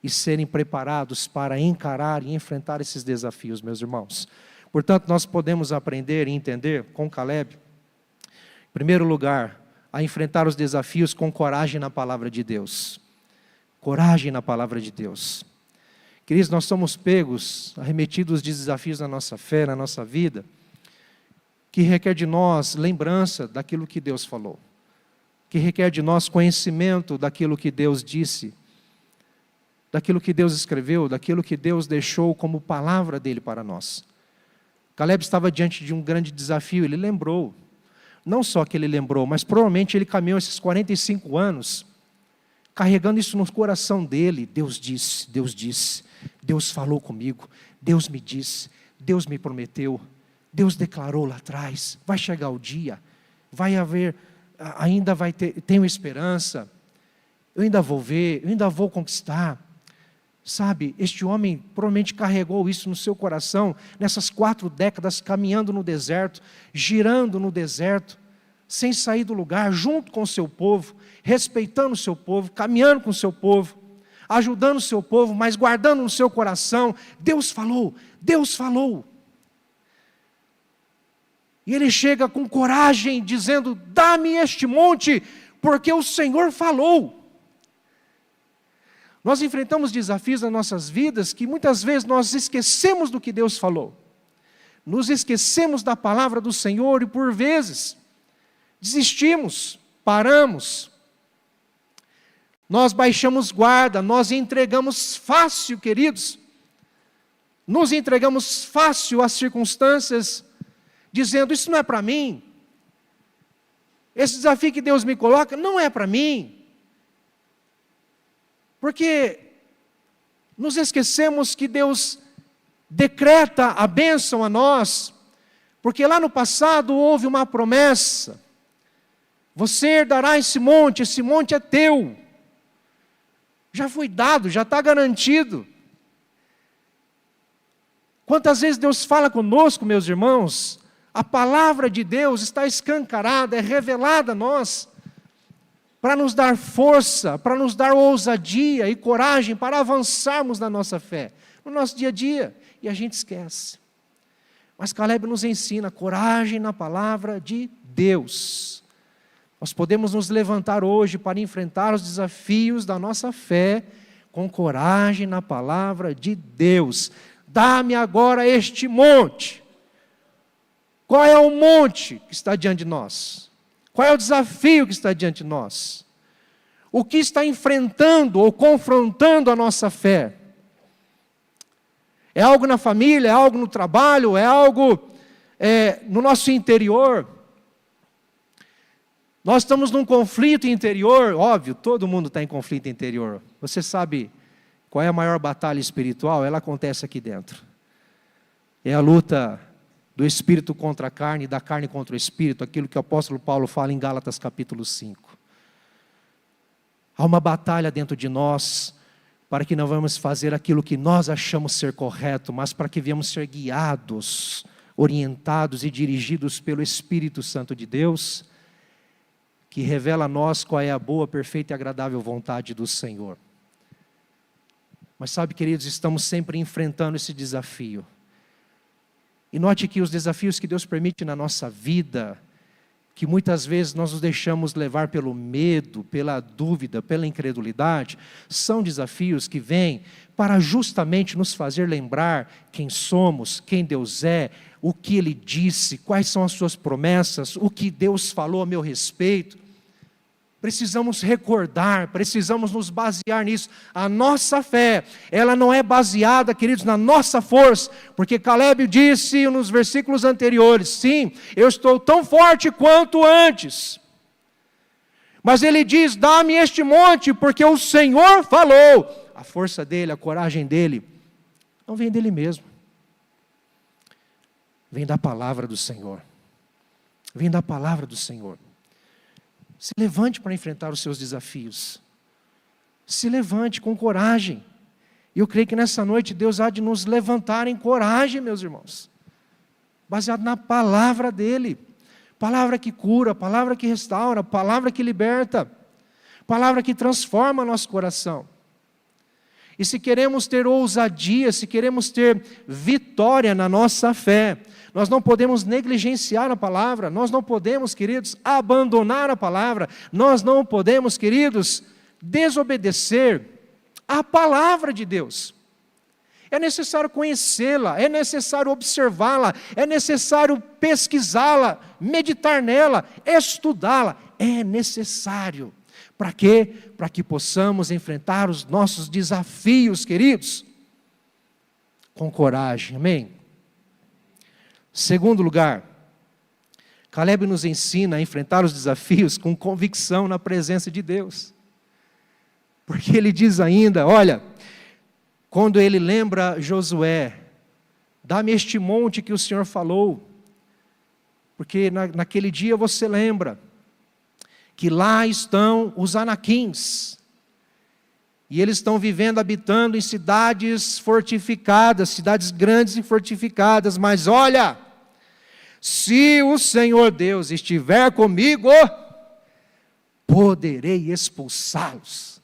e serem preparados para encarar e enfrentar esses desafios, meus irmãos. Portanto, nós podemos aprender e entender com Caleb, em primeiro lugar, a enfrentar os desafios com coragem na palavra de Deus. Coragem na palavra de Deus. Queridos, nós somos pegos, arremetidos de desafios na nossa fé, na nossa vida, que requer de nós lembrança daquilo que Deus falou, que requer de nós conhecimento daquilo que Deus disse, daquilo que Deus escreveu, daquilo que Deus deixou como palavra dele para nós. Caleb estava diante de um grande desafio, ele lembrou, não só que ele lembrou, mas provavelmente ele caminhou esses 45 anos, carregando isso no coração dele. Deus disse, Deus falou comigo, Deus me disse, Deus me prometeu, Deus declarou lá atrás, vai chegar o dia, vai haver, ainda vai ter, tenho esperança, eu ainda vou ver, eu ainda vou conquistar. Sabe, este homem provavelmente carregou isso no seu coração, nessas 4 décadas caminhando no deserto, girando no deserto, sem sair do lugar, junto com o seu povo, respeitando o seu povo, caminhando com o seu povo, ajudando o seu povo, mas guardando no seu coração, Deus falou, Deus falou. E ele chega com coragem, dizendo: dá-me este monte, porque o Senhor falou. Nós enfrentamos desafios nas nossas vidas que muitas vezes nós esquecemos do que Deus falou. Nos esquecemos da palavra do Senhor e por vezes desistimos, paramos. Nós baixamos guarda, nós entregamos fácil, queridos. Nos entregamos fácil às circunstâncias, dizendo: isso não é para mim. Esse desafio que Deus me coloca não é para mim. Porque nos esquecemos que Deus decreta a bênção a nós, porque lá no passado houve uma promessa: você herdará esse monte é teu. Já foi dado, já está garantido. Quantas vezes Deus fala conosco, meus irmãos, a palavra de Deus está escancarada, é revelada a nós, para nos dar força, para nos dar ousadia e coragem para avançarmos na nossa fé, no nosso dia a dia, e a gente esquece. Mas Caleb nos ensina coragem na palavra de Deus. Nós podemos nos levantar hoje para enfrentar os desafios da nossa fé com coragem na palavra de Deus. Dá-me agora este monte. Qual é o monte que está diante de nós? Qual é o desafio que está diante de nós? O que está enfrentando ou confrontando a nossa fé? É algo na família, é algo no trabalho, é algo no nosso interior? Nós estamos num conflito interior, óbvio, todo mundo está em conflito interior. Você sabe qual é a maior batalha espiritual? Ela acontece aqui dentro. É a luta do espírito contra a carne, da carne contra o espírito, aquilo que o apóstolo Paulo fala em Gálatas capítulo 5. Há uma batalha dentro de nós, para que não vamos fazer aquilo que nós achamos ser correto, mas para que venhamos ser guiados, orientados e dirigidos pelo Espírito Santo de Deus, que revela a nós qual é a boa, perfeita e agradável vontade do Senhor. Mas sabe, queridos, estamos sempre enfrentando esse desafio. E note que os desafios que Deus permite na nossa vida, que muitas vezes nós nos deixamos levar pelo medo, pela dúvida, pela incredulidade, são desafios que vêm para justamente nos fazer lembrar quem somos, quem Deus é, o que Ele disse, quais são as suas promessas, o que Deus falou a meu respeito. Precisamos recordar, precisamos nos basear nisso. A nossa fé, ela não é baseada, queridos, na nossa força, porque Caleb disse nos versículos anteriores, sim, eu estou tão forte quanto antes. Mas ele diz, dá-me este monte, porque o Senhor falou. A força dele, a coragem dele, não vem dele mesmo. Vem da palavra do Senhor. Vem da palavra do Senhor. Se levante para enfrentar os seus desafios. Se levante com coragem. E eu creio que nessa noite Deus há de nos levantar em coragem, meus irmãos. Baseado na palavra dEle. Palavra que cura, palavra que restaura, palavra que liberta. Palavra que transforma nosso coração. E se queremos ter ousadia, se queremos ter vitória na nossa fé, nós não podemos negligenciar a palavra, nós não podemos, queridos, abandonar a palavra, nós não podemos, queridos, desobedecer a palavra de Deus. É necessário conhecê-la, é necessário observá-la, é necessário pesquisá-la, meditar nela, estudá-la, é necessário. Para quê? Para que possamos enfrentar os nossos desafios, queridos, com coragem, amém? Segundo lugar, Caleb nos ensina a enfrentar os desafios com convicção na presença de Deus. Porque ele diz ainda, olha, quando ele lembra Josué, dá-me este monte que o Senhor falou, porque naquele dia você lembra, que lá estão os anaquins, e eles estão vivendo, habitando em cidades fortificadas, cidades grandes e fortificadas, mas olha, se o Senhor Deus estiver comigo, poderei expulsá-los.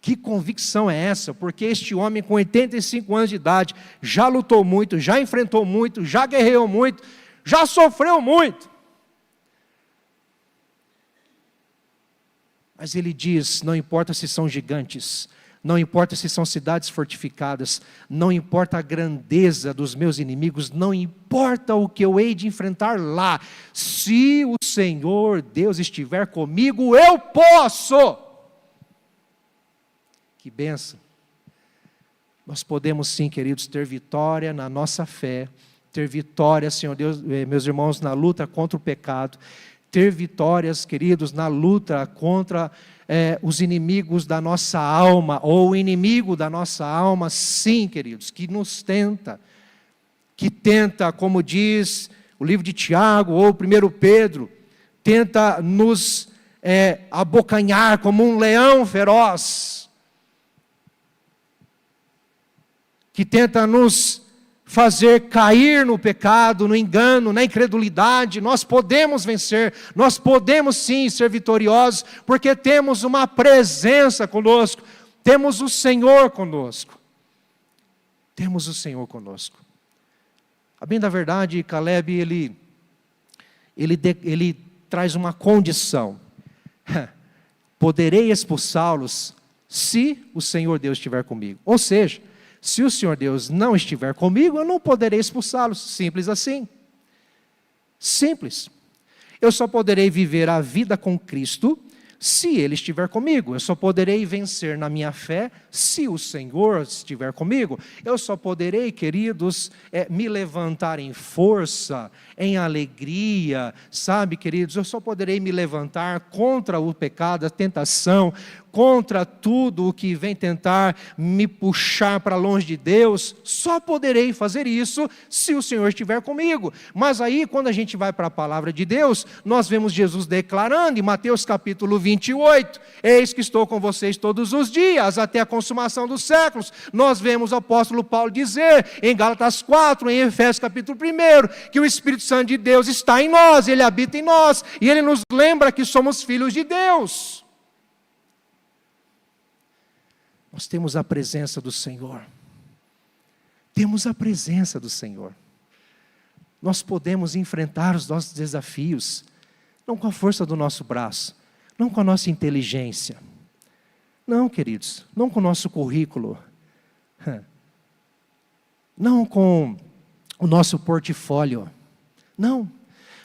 Que convicção é essa? Porque este homem com 85 anos de idade, já lutou muito, já enfrentou muito, já guerreou muito, já sofreu muito. Mas ele diz, não importa se são gigantes, não importa se são cidades fortificadas, não importa a grandeza dos meus inimigos, não importa o que eu hei de enfrentar lá, se o Senhor Deus estiver comigo, eu posso. Que bênção. Nós podemos sim, queridos, ter vitória na nossa fé, ter vitória, Senhor Deus, meus irmãos, na luta contra o pecado, ter vitórias, queridos, na luta contra os inimigos da nossa alma, ou o inimigo da nossa alma, sim, queridos, que nos tenta, como diz o livro de Tiago, ou 1 Pedro, tenta nos abocanhar como um leão feroz, que tenta nos fazer cair no pecado, no engano, na incredulidade. Nós podemos vencer, nós podemos sim ser vitoriosos, porque temos uma presença conosco, temos o Senhor conosco. Temos o Senhor conosco. A bem da verdade, Caleb, ele traz uma condição. Poderei expulsá-los se o Senhor Deus estiver comigo. Ou seja, se o Senhor Deus não estiver comigo, eu não poderei expulsá-los. Simples assim. Simples. Eu só poderei viver a vida com Cristo se Ele estiver comigo. Eu só poderei vencer na minha fé se o Senhor estiver comigo. Eu só poderei, queridos, me levantar em força, em alegria, sabe, queridos? Eu só poderei me levantar contra o pecado, a tentação, contra tudo o que vem tentar me puxar para longe de Deus. Só poderei fazer isso se o Senhor estiver comigo. Mas aí, quando a gente vai para a palavra de Deus, nós vemos Jesus declarando em Mateus capítulo 28, eis que estou com vocês todos os dias, até a consumação dos séculos. Nós vemos o apóstolo Paulo dizer, em Gálatas 4, em Efésios capítulo 1, que o Espírito Santo de Deus está em nós, Ele habita em nós, e Ele nos lembra que somos filhos de Deus. Nós temos a presença do Senhor. Temos a presença do Senhor. Nós podemos enfrentar os nossos desafios, não com a força do nosso braço, não com a nossa inteligência. Não, queridos, não com o nosso currículo. Não com o nosso portfólio. Não.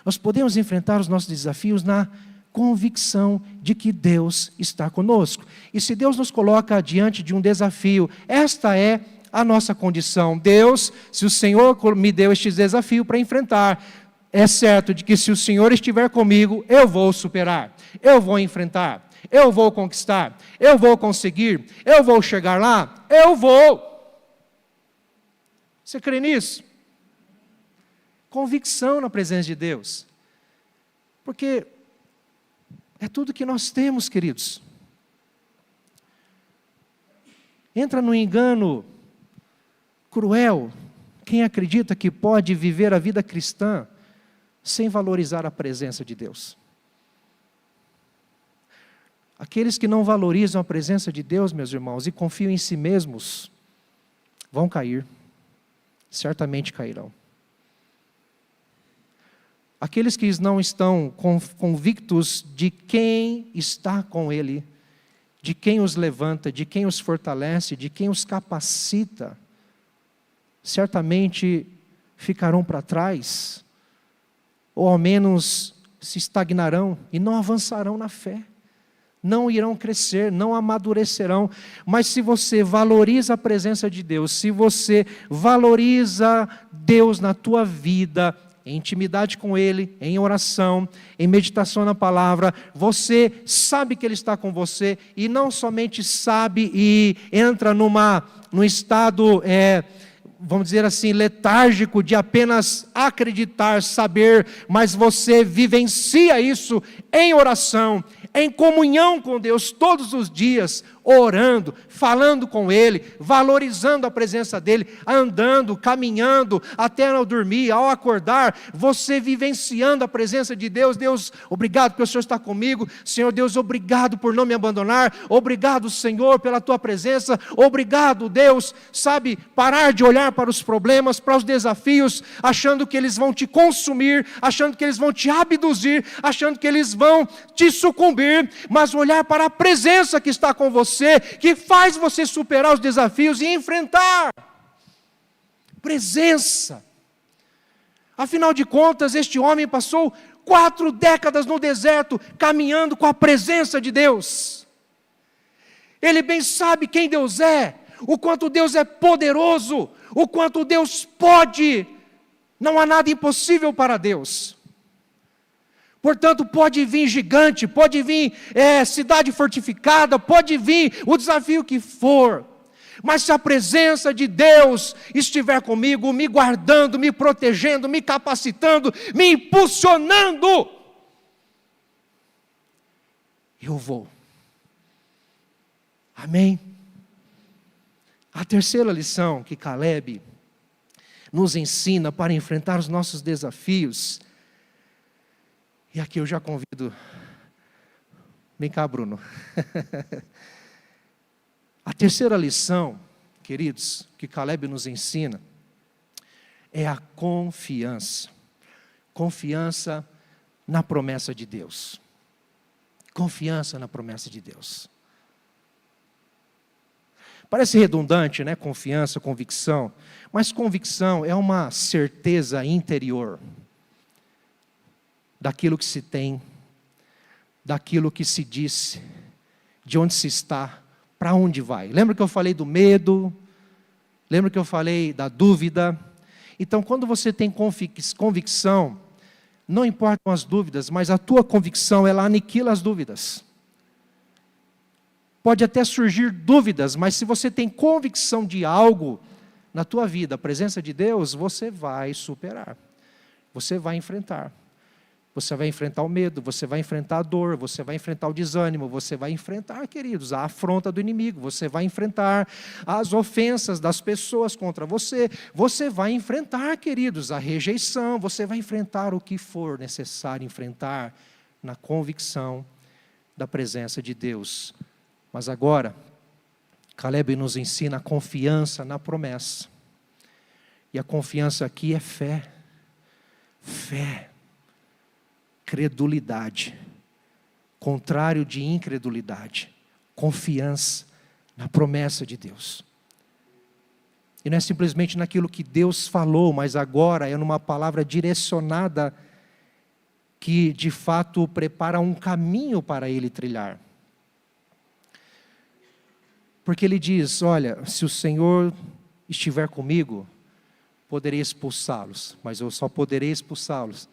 Nós podemos enfrentar os nossos desafios na convicção de que Deus está conosco. E se Deus nos coloca diante de um desafio, esta é a nossa condição. Deus, se o Senhor me deu este desafio para enfrentar, é certo de que se o Senhor estiver comigo, eu vou superar, eu vou enfrentar, eu vou conquistar, eu vou conseguir, eu vou chegar lá, eu vou. Você crê nisso? Convicção na presença de Deus. Porque é tudo que nós temos, queridos. Entra no engano cruel quem acredita que pode viver a vida cristã sem valorizar a presença de Deus. Aqueles que não valorizam a presença de Deus, meus irmãos, e confiam em si mesmos, vão cair. Certamente cairão. Aqueles que não estão convictos de quem está com Ele, de quem os levanta, de quem os fortalece, de quem os capacita, certamente ficarão para trás, ou ao menos se estagnarão e não avançarão na fé. Não irão crescer, não amadurecerão. Mas se você valoriza a presença de Deus, se você valoriza Deus na tua vida, em intimidade com Ele, em oração, em meditação na palavra, você sabe que Ele está com você, e não somente sabe e entra num estado, vamos dizer assim, letárgico de apenas acreditar, saber, mas você vivencia isso em oração, em comunhão com Deus todos os dias, orando, falando com Ele, valorizando a presença dEle, andando, caminhando, até ao dormir, ao acordar, você vivenciando a presença de Deus. Deus, obrigado porque o Senhor está comigo. Senhor Deus, obrigado por não me abandonar. Obrigado, Senhor, pela Tua presença. Obrigado, Deus, sabe, parar de olhar para os problemas, para os desafios, achando que eles vão te consumir, achando que eles vão te abduzir, achando que eles vão te sucumbir, mas olhar para a presença que está com você, que faz você superar os desafios e enfrentar. Presença. Afinal de contas, este homem passou 4 décadas no deserto, caminhando com a presença de Deus. Ele bem sabe quem Deus é, o quanto Deus é poderoso, o quanto Deus pode. Não há nada impossível para Deus. Portanto, pode vir gigante, pode vir cidade fortificada, pode vir o desafio que for. Mas se a presença de Deus estiver comigo, me guardando, me protegendo, me capacitando, me impulsionando, eu vou. Amém? A terceira lição que Caleb nos ensina para enfrentar os nossos desafios. E aqui eu já convido, vem cá, Bruno. A terceira lição, queridos, que Caleb nos ensina, é a confiança. Confiança na promessa de Deus. Confiança na promessa de Deus. Parece redundante, né? Confiança, convicção. Mas convicção é uma certeza interior daquilo que se tem, daquilo que se disse, de onde se está, para onde vai. Lembra que eu falei do medo? Lembra que eu falei da dúvida? Então, quando você tem convicção, não importam as dúvidas, mas a tua convicção, ela aniquila as dúvidas. Pode até surgir dúvidas, mas se você tem convicção de algo na tua vida, a presença de Deus, você vai superar. Você vai enfrentar. Você vai enfrentar o medo, você vai enfrentar a dor, você vai enfrentar o desânimo, você vai enfrentar, queridos, a afronta do inimigo, você vai enfrentar as ofensas das pessoas contra você, você vai enfrentar, queridos, a rejeição, você vai enfrentar o que for necessário enfrentar na convicção da presença de Deus. Mas agora, Caleb nos ensina a confiança na promessa. E a confiança aqui é fé. Fé. Credulidade. Contrário de incredulidade. Confiança na promessa de Deus. E não é simplesmente naquilo que Deus falou, mas agora é numa palavra direcionada que de fato prepara um caminho para ele trilhar. Porque ele diz, olha, se o Senhor estiver comigo, poderei expulsá-los, mas eu só poderei expulsá-los.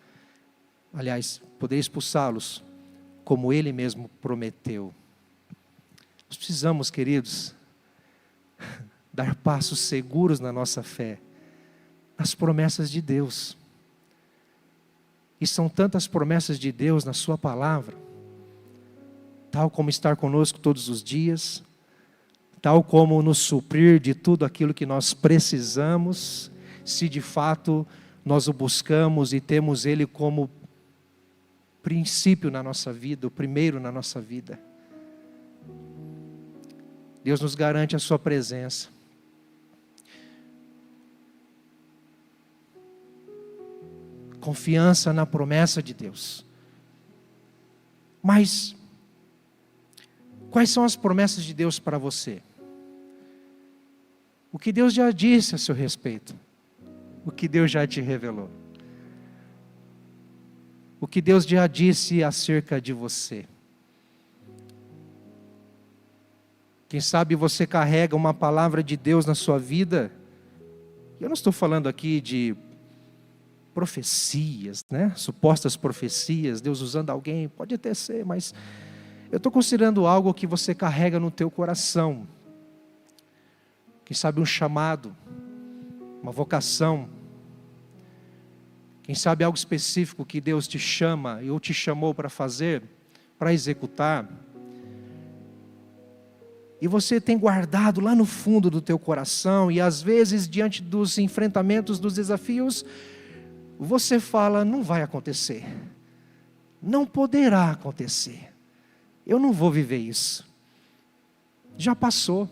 Aliás, poderei expulsá-los como Ele mesmo prometeu. Nós precisamos, queridos, dar passos seguros na nossa fé, nas promessas de Deus. E são tantas promessas de Deus na sua palavra, tal como estar conosco todos os dias, tal como nos suprir de tudo aquilo que nós precisamos, se de fato nós o buscamos e temos Ele como princípio na nossa vida, o primeiro na nossa vida. Deus nos garante a sua presença. Confiança na promessa de Deus. Mas, quais são as promessas de Deus para você? O que Deus já disse a seu respeito? O que Deus já te revelou? O que Deus já disse acerca de você? Quem sabe você carrega uma palavra de Deus na sua vida. Eu não estou falando aqui de profecias, né? Supostas profecias, Deus usando alguém, pode até ser, mas eu estou considerando algo que você carrega no teu coração. Quem sabe um chamado, uma vocação. Quem sabe algo específico que Deus te chama ou te chamou para fazer, para executar. E você tem guardado lá no fundo do teu coração, e às vezes diante dos enfrentamentos, dos desafios, você fala, não vai acontecer. Não poderá acontecer. Eu não vou viver isso. Já passou.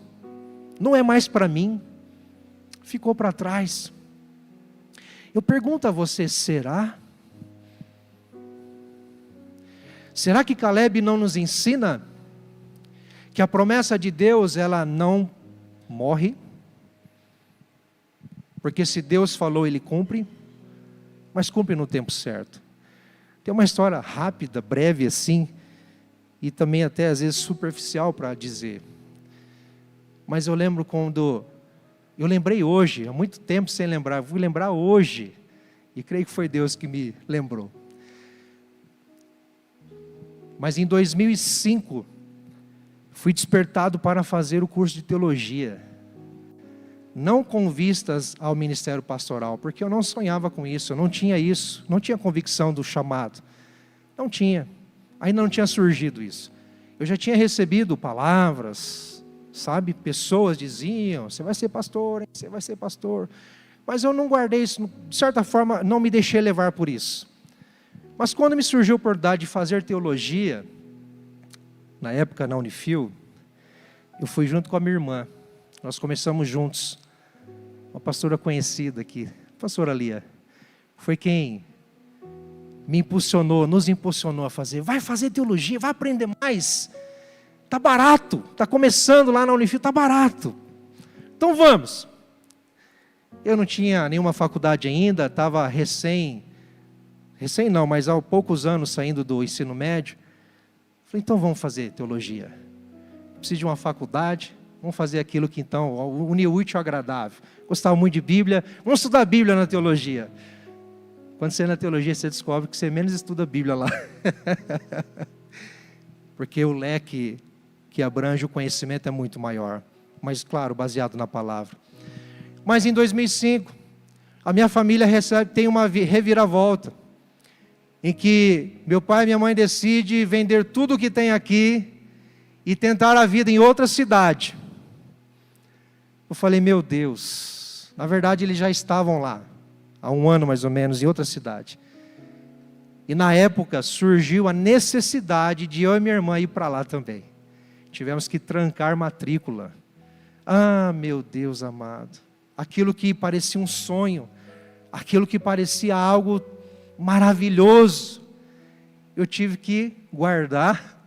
Não é mais para mim. Ficou para trás. Eu pergunto a você, será? Será que Caleb não nos ensina que a promessa de Deus, ela não morre? Porque se Deus falou, Ele cumpre, mas cumpre no tempo certo. Tem uma história rápida, breve assim, e também até às vezes superficial para dizer. Mas eu lembro quando... Eu lembrei hoje, há muito tempo sem lembrar, fui lembrar hoje, e creio que foi Deus que me lembrou. Mas em 2005, fui despertado para fazer o curso de teologia. Não com vistas ao ministério pastoral, porque eu não sonhava com isso, eu não tinha isso, não tinha convicção do chamado. Não tinha, ainda não tinha surgido isso. Eu já tinha recebido palavras, sabe, pessoas diziam, você vai ser pastor, hein? Você vai ser pastor. Mas eu não guardei isso, de certa forma, não me deixei levar por isso. Mas quando me surgiu a oportunidade de fazer teologia, na época na Unifil, eu fui junto com a minha irmã. Nós começamos juntos. Uma pastora conhecida aqui, a pastora Lia, foi quem me impulsionou, nos impulsionou a fazer. Vai fazer teologia, vai aprender mais. Está barato, está começando lá na Unifil, está barato. Então vamos. Eu não tinha nenhuma faculdade ainda, estava recém não, mas há poucos anos saindo do ensino médio, falei, então vamos fazer teologia. Preciso de uma faculdade, vamos fazer aquilo que então, unir o útil ao agradável. Gostava muito de Bíblia, vamos estudar a Bíblia na teologia. Quando você é na teologia, você descobre que você menos estuda a Bíblia lá. Porque o leque que abrange o conhecimento é muito maior. Mas, claro, baseado na palavra. Mas em 2005, a minha família tem uma reviravolta, em que meu pai e minha mãe decidem vender tudo o que tem aqui e tentar a vida em outra cidade. Eu falei, meu Deus, na verdade eles já estavam lá, há um ano mais ou menos, em outra cidade. E na época surgiu a necessidade de eu e minha irmã ir para lá também. Tivemos que trancar matrícula. Ah, meu Deus amado, aquilo que parecia um sonho, aquilo que parecia algo maravilhoso, eu tive que guardar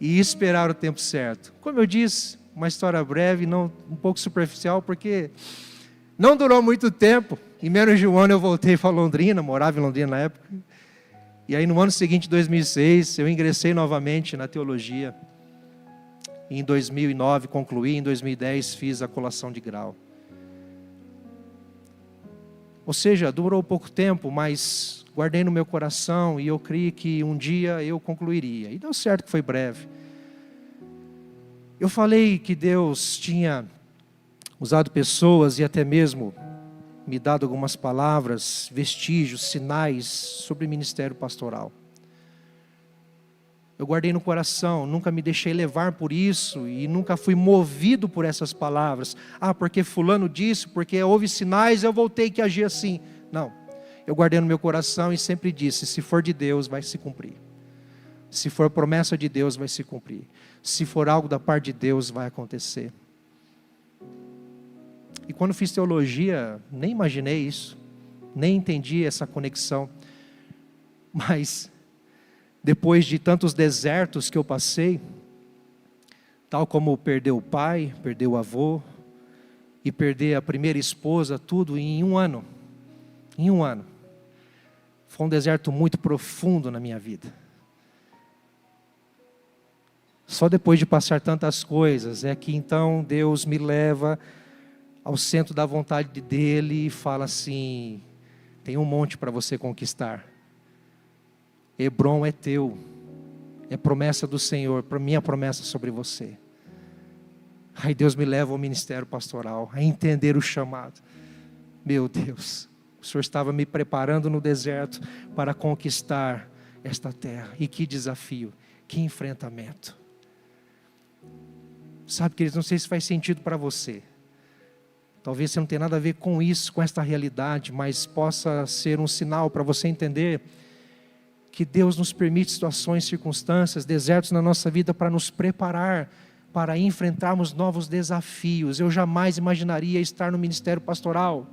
e esperar o tempo certo. Como eu disse, uma história breve, não, um pouco superficial, porque não durou muito tempo. Em menos de um ano eu voltei para Londrina, morava em Londrina na época. E aí no ano seguinte, 2006, eu ingressei novamente na teologia. Em 2009 concluí, em 2010 fiz a colação de grau. Ou seja, durou pouco tempo, mas guardei no meu coração e eu criei que um dia eu concluiria. E deu certo que foi breve. Eu falei que Deus tinha usado pessoas e até mesmo me dado algumas palavras, vestígios, sinais sobre o ministério pastoral. Eu guardei no coração, nunca me deixei levar por isso e nunca fui movido por essas palavras. Ah, porque fulano disse, porque houve sinais, eu voltei que agir assim. Não, eu guardei no meu coração e sempre disse, se for de Deus, vai se cumprir. Se for promessa de Deus, vai se cumprir. Se for algo da parte de Deus, vai acontecer. E quando fiz teologia, nem imaginei isso, nem entendi essa conexão. Mas depois de tantos desertos que eu passei, tal como perder o pai, perder o avô, e perder a primeira esposa, tudo em um ano. Em um ano. Foi um deserto muito profundo na minha vida. Só depois de passar tantas coisas, é que então Deus me leva ao centro da vontade dEle e fala assim, tem um monte para você conquistar. Hebrom é teu, é promessa do Senhor, para minha promessa sobre você. Aí Deus me leva ao ministério pastoral, a entender o chamado. Meu Deus, o Senhor estava me preparando no deserto para conquistar esta terra. E que desafio, que enfrentamento. Sabe, queridos, não sei se faz sentido para você. Talvez você não tenha nada a ver com isso, com esta realidade, mas possa ser um sinal para você entender que Deus nos permite situações, circunstâncias, desertos na nossa vida para nos preparar, para enfrentarmos novos desafios. Eu jamais imaginaria estar no ministério pastoral,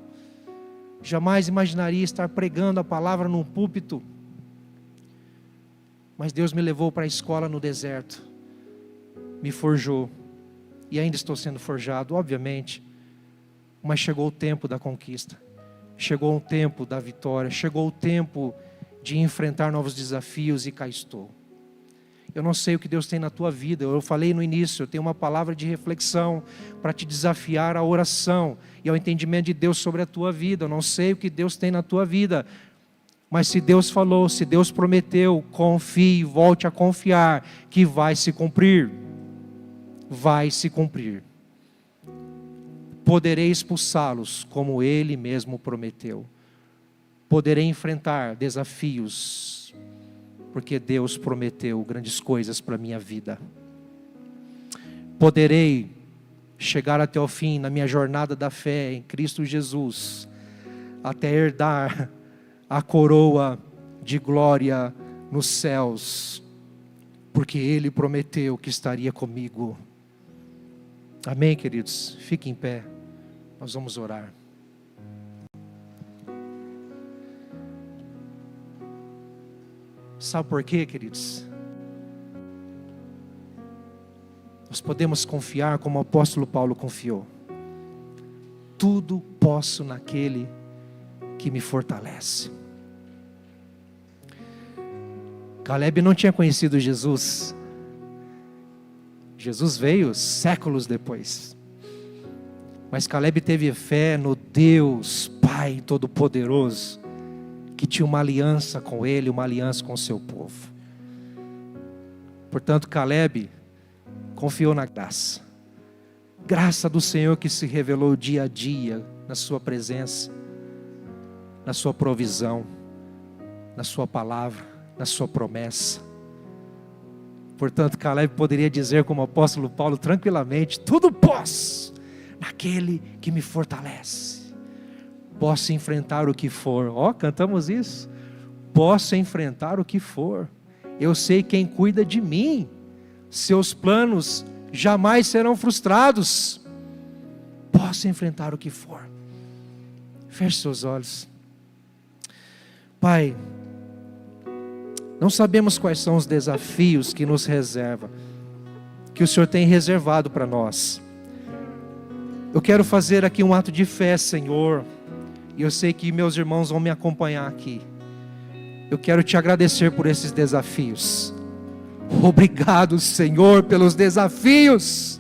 jamais imaginaria estar pregando a palavra num púlpito, mas Deus me levou para a escola no deserto, me forjou, e ainda estou sendo forjado, obviamente, mas chegou o tempo da conquista, chegou o tempo da vitória, chegou o tempo de enfrentar novos desafios e cá estou. Eu não sei o que Deus tem na tua vida, eu falei no início, eu tenho uma palavra de reflexão para te desafiar à oração e ao entendimento de Deus sobre a tua vida. Eu não sei o que Deus tem na tua vida, mas se Deus falou, se Deus prometeu, confie, volte a confiar que vai se cumprir. Vai se cumprir. Poderei expulsá-los como Ele mesmo prometeu. Poderei enfrentar desafios, porque Deus prometeu grandes coisas para a minha vida. Poderei chegar até o fim na minha jornada da fé em Cristo Jesus, até herdar a coroa de glória nos céus, porque Ele prometeu que estaria comigo. Amém, queridos? Fiquem em pé, nós vamos orar. Sabe por quê, queridos? Nós podemos confiar como o apóstolo Paulo confiou. Tudo posso naquele que me fortalece. Caleb não tinha conhecido Jesus. Jesus veio séculos depois. Mas Caleb teve fé no Deus Pai Todo-Poderoso, que tinha uma aliança com ele, uma aliança com o seu povo. Portanto, Caleb confiou na graça. Graça do Senhor que se revelou dia a dia na sua presença, na sua provisão, na sua palavra, na sua promessa. Portanto, Caleb poderia dizer como o apóstolo Paulo tranquilamente: tudo posso naquele que me fortalece. Posso enfrentar o que for. Cantamos isso. Posso enfrentar o que for. Eu sei quem cuida de mim. Seus planos jamais serão frustrados. Posso enfrentar o que for. Feche seus olhos. Pai, não sabemos quais são os desafios que nos reserva, que o Senhor tem reservado para nós. Eu quero fazer aqui um ato de fé, Senhor, e eu sei que meus irmãos vão me acompanhar aqui. Eu quero te agradecer por esses desafios. Obrigado, Senhor, pelos desafios,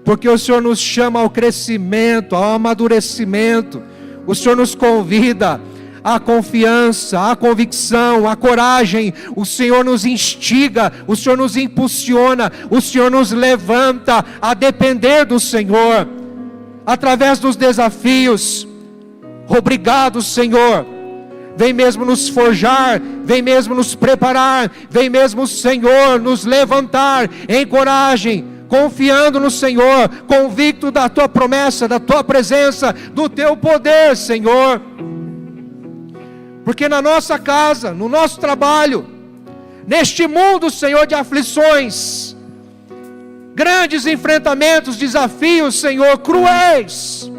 porque o Senhor nos chama ao crescimento, ao amadurecimento. O Senhor nos convida à confiança, à convicção, à coragem. O Senhor nos instiga, o Senhor nos impulsiona, o Senhor nos levanta a depender do Senhor, através dos desafios. Obrigado, Senhor. Vem mesmo nos forjar, vem mesmo nos preparar, vem mesmo, Senhor, nos levantar em coragem, confiando no Senhor, convicto da Tua promessa, da Tua presença, do Teu poder, Senhor. Porque na nossa casa, no nosso trabalho, neste mundo, Senhor, de aflições, grandes enfrentamentos, desafios, Senhor, cruéis,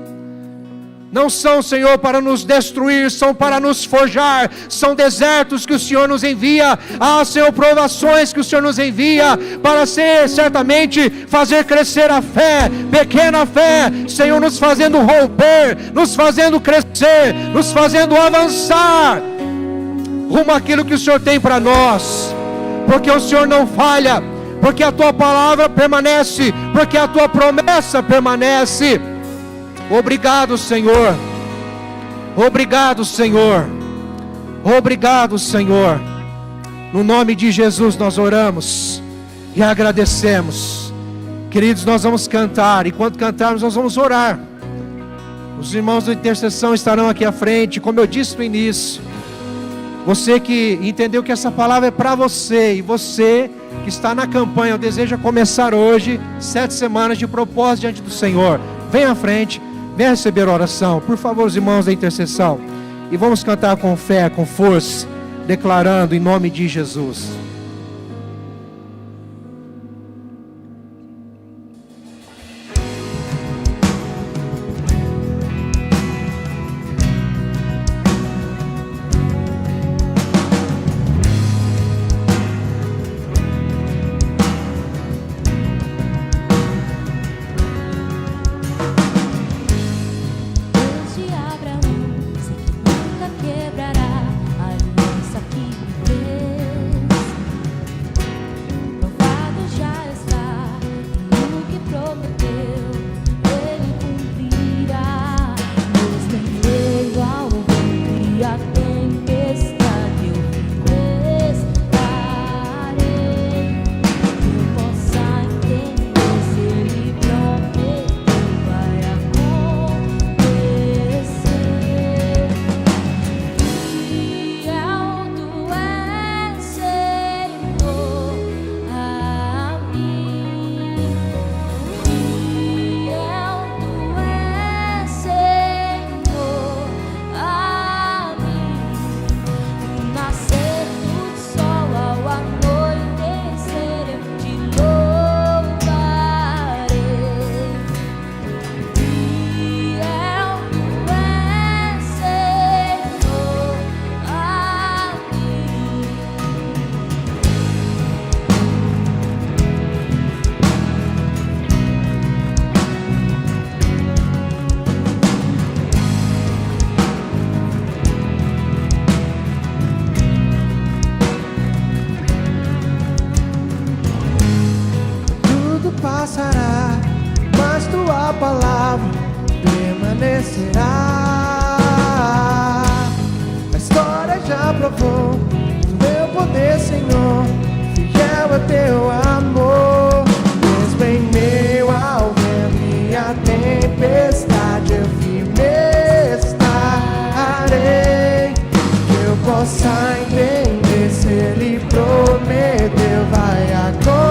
não são, Senhor, para nos destruir, são para nos forjar. São desertos que o Senhor nos envia, Senhor, provações que o Senhor nos envia, para ser, certamente, fazer crescer a fé, pequena fé, Senhor, nos fazendo romper, nos fazendo crescer, nos fazendo avançar rumo àquilo que o Senhor tem para nós, porque o Senhor não falha, porque a Tua palavra permanece, porque a Tua promessa permanece. Obrigado, Senhor. Obrigado, Senhor. Obrigado, Senhor. No nome de Jesus nós oramos e agradecemos. Queridos, nós vamos cantar, e quando cantarmos nós vamos orar. Os irmãos da intercessão estarão aqui à frente. Como eu disse no início, você que entendeu que essa palavra é para você, e você que está na campanha, deseja começar hoje 7 semanas de propósito diante do Senhor, venha à frente. Venha receber a oração, por favor, os irmãos da intercessão. E vamos cantar com fé, com força, declarando em nome de Jesus. Deus de Abraão, sei que nunca quebrará a aliança que me fez. acontecerá. A história já provou o teu poder, Senhor. Fiel é teu amor. Mesmo em meio ao vento e à tempestade, eu firme estarei. Que eu possa entender, se Ele prometeu, vai acontecer.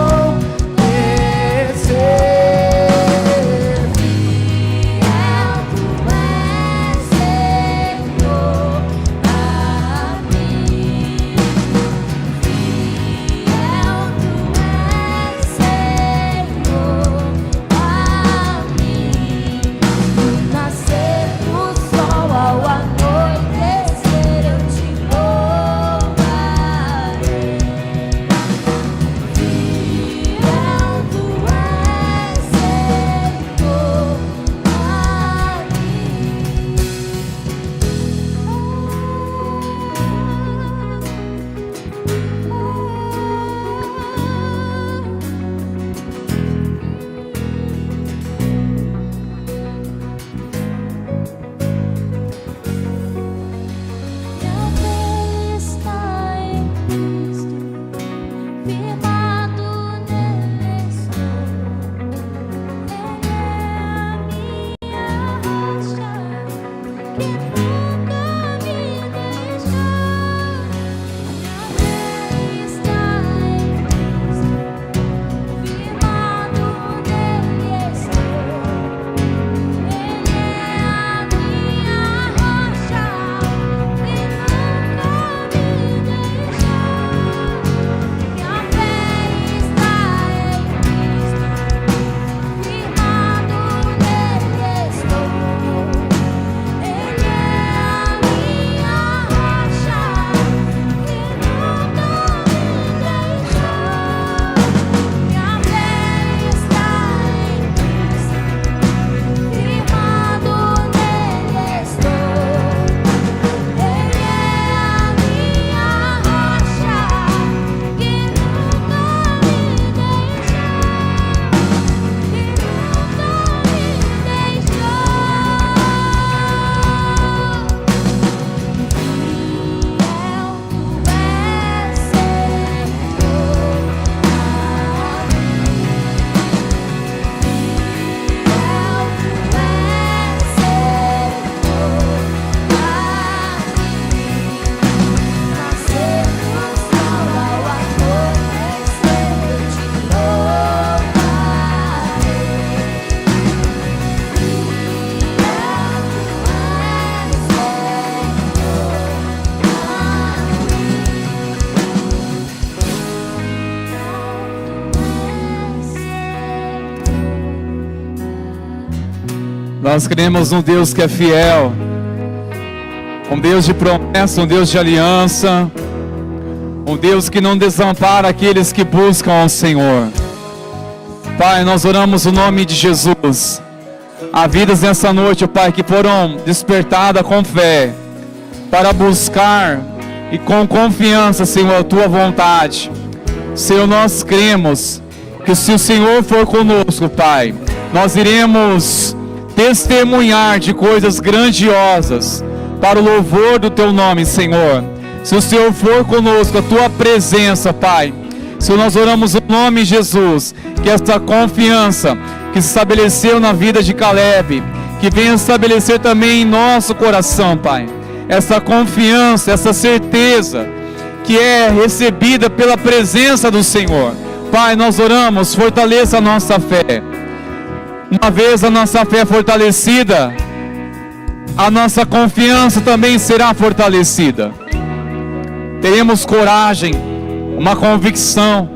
Nós cremos num Deus que é fiel, um Deus de promessa, um Deus de aliança, um Deus que não desampara aqueles que buscam ao Senhor. Pai, nós oramos o nome de Jesus. Há vidas nessa noite, Pai, que foram despertadas com fé para buscar e com confiança, Senhor, a Tua vontade. Senhor, nós cremos que se o Senhor for conosco, Pai, nós iremos testemunhar de coisas grandiosas para o louvor do Teu nome, Senhor. Se o Senhor for conosco, a Tua presença, Pai, Senhor, nós oramos o nome de Jesus, que esta confiança que se estabeleceu na vida de Caleb, que venha estabelecer também em nosso coração, Pai, essa confiança, essa certeza que é recebida pela presença do Senhor. Pai, nós oramos, fortaleça a nossa fé. Uma vez a nossa fé fortalecida, a nossa confiança também será fortalecida. Teremos coragem, uma convicção,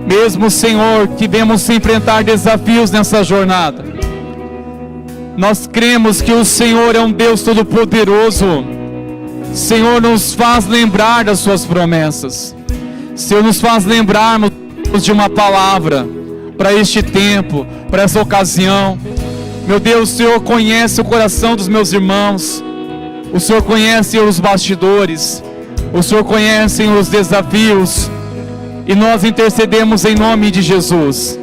mesmo, Senhor, que vemos enfrentar desafios nessa jornada. Nós cremos que o Senhor é um Deus todo-poderoso. Senhor, nos faz lembrar das Suas promessas. Senhor, nos faz lembrarmos de uma palavra para este tempo, para essa ocasião. Meu Deus, o Senhor conhece o coração dos meus irmãos. O Senhor conhece os bastidores. O Senhor conhece os desafios. E nós intercedemos em nome de Jesus.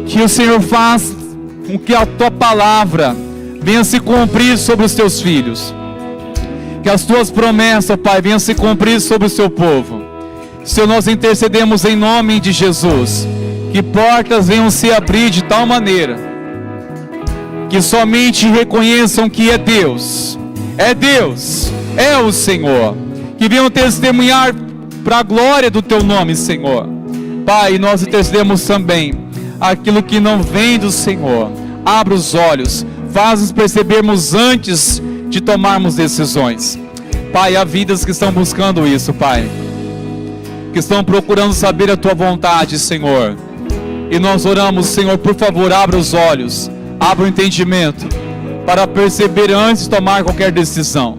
Que o Senhor faça com que a Tua palavra venha se cumprir sobre os teus filhos. Que as tuas promessas, Pai, venham se cumprir sobre o seu povo. Senhor, nós intercedemos em nome de Jesus. Que portas venham se abrir de tal maneira que somente reconheçam que é Deus, é o Senhor. Que venham testemunhar para a glória do teu nome, Senhor. Pai, nós intercedemos também aquilo que não vem do Senhor. Abra os olhos, faz-nos percebermos antes de tomarmos decisões. Pai, há vidas que estão buscando isso, Pai, que estão procurando saber a tua vontade, Senhor. E nós oramos, Senhor, por favor, abra os olhos, abra o entendimento, para perceber antes de tomar qualquer decisão.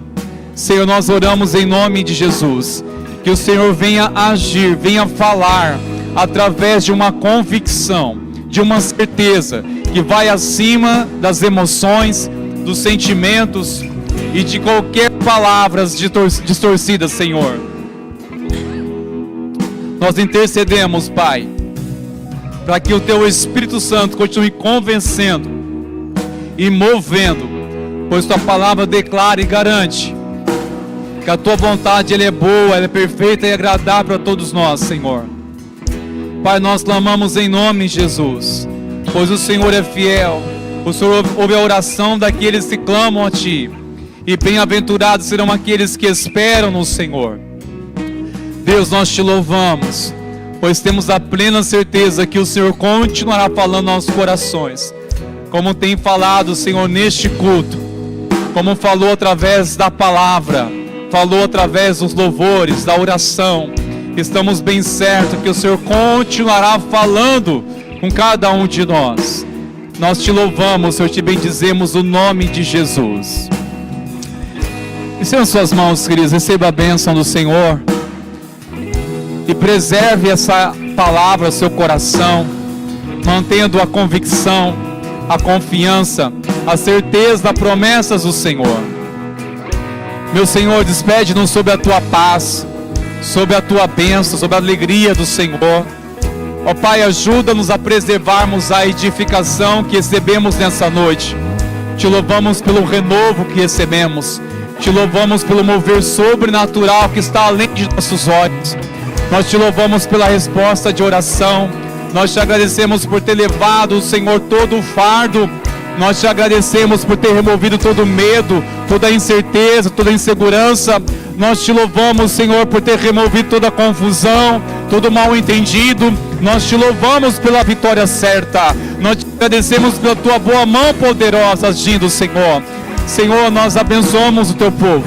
Senhor, nós oramos em nome de Jesus, que o Senhor venha agir, venha falar, através de uma convicção, de uma certeza, que vai acima das emoções, dos sentimentos e de qualquer palavras distorcidas, Senhor. Nós intercedemos, Pai, para que o Teu Espírito Santo continue convencendo e movendo, pois Tua palavra declara e garante que a Tua vontade ela é boa, ela é perfeita e agradável a todos nós, Senhor. Pai, nós clamamos em nome de Jesus, pois o Senhor é fiel, o Senhor ouve a oração daqueles que clamam a Ti, e bem-aventurados serão aqueles que esperam no Senhor. Deus, nós Te louvamos, pois temos a plena certeza que o Senhor continuará falando aos corações, como tem falado, Senhor, neste culto, como falou através da palavra, falou através dos louvores, da oração. Estamos bem certos que o Senhor continuará falando com cada um de nós. Nós Te louvamos, Senhor, Te bendizemos o nome de Jesus. Estenda suas mãos, queridos, receba a bênção do Senhor e preserve essa palavra no seu coração, mantendo a convicção, a confiança, a certeza das promessas do Senhor. Meu Senhor, despede-nos sobre a Tua paz, sobre a Tua bênção, sobre a alegria do Senhor. Ó Pai, ajuda-nos a preservarmos a edificação que recebemos nessa noite. Te louvamos pelo renovo que recebemos. Te louvamos pelo mover sobrenatural que está além de nossos olhos. Nós Te louvamos pela resposta de oração. Nós Te agradecemos por ter levado, Senhor, todo o fardo. Nós Te agradecemos por ter removido todo o medo, toda a incerteza, toda a insegurança. Nós Te louvamos, Senhor, por ter removido toda a confusão, todo o mal entendido. Nós Te louvamos pela vitória certa. Nós Te agradecemos pela Tua boa mão poderosa agindo, Senhor. Senhor, nós abençoamos o Teu povo.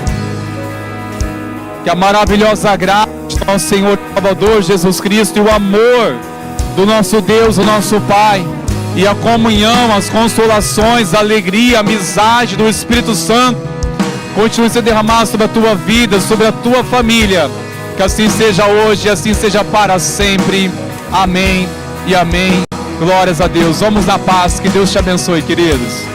Que a maravilhosa graça do nosso Senhor e Salvador Jesus Cristo e o amor do nosso Deus, o nosso Pai, e a comunhão, as consolações, a alegria, a amizade do Espírito Santo continue a ser derramado sobre a tua vida, sobre a tua família. Que assim seja hoje e assim seja para sempre. Amém e amém. Glórias a Deus. Vamos na paz. Que Deus te abençoe, queridos.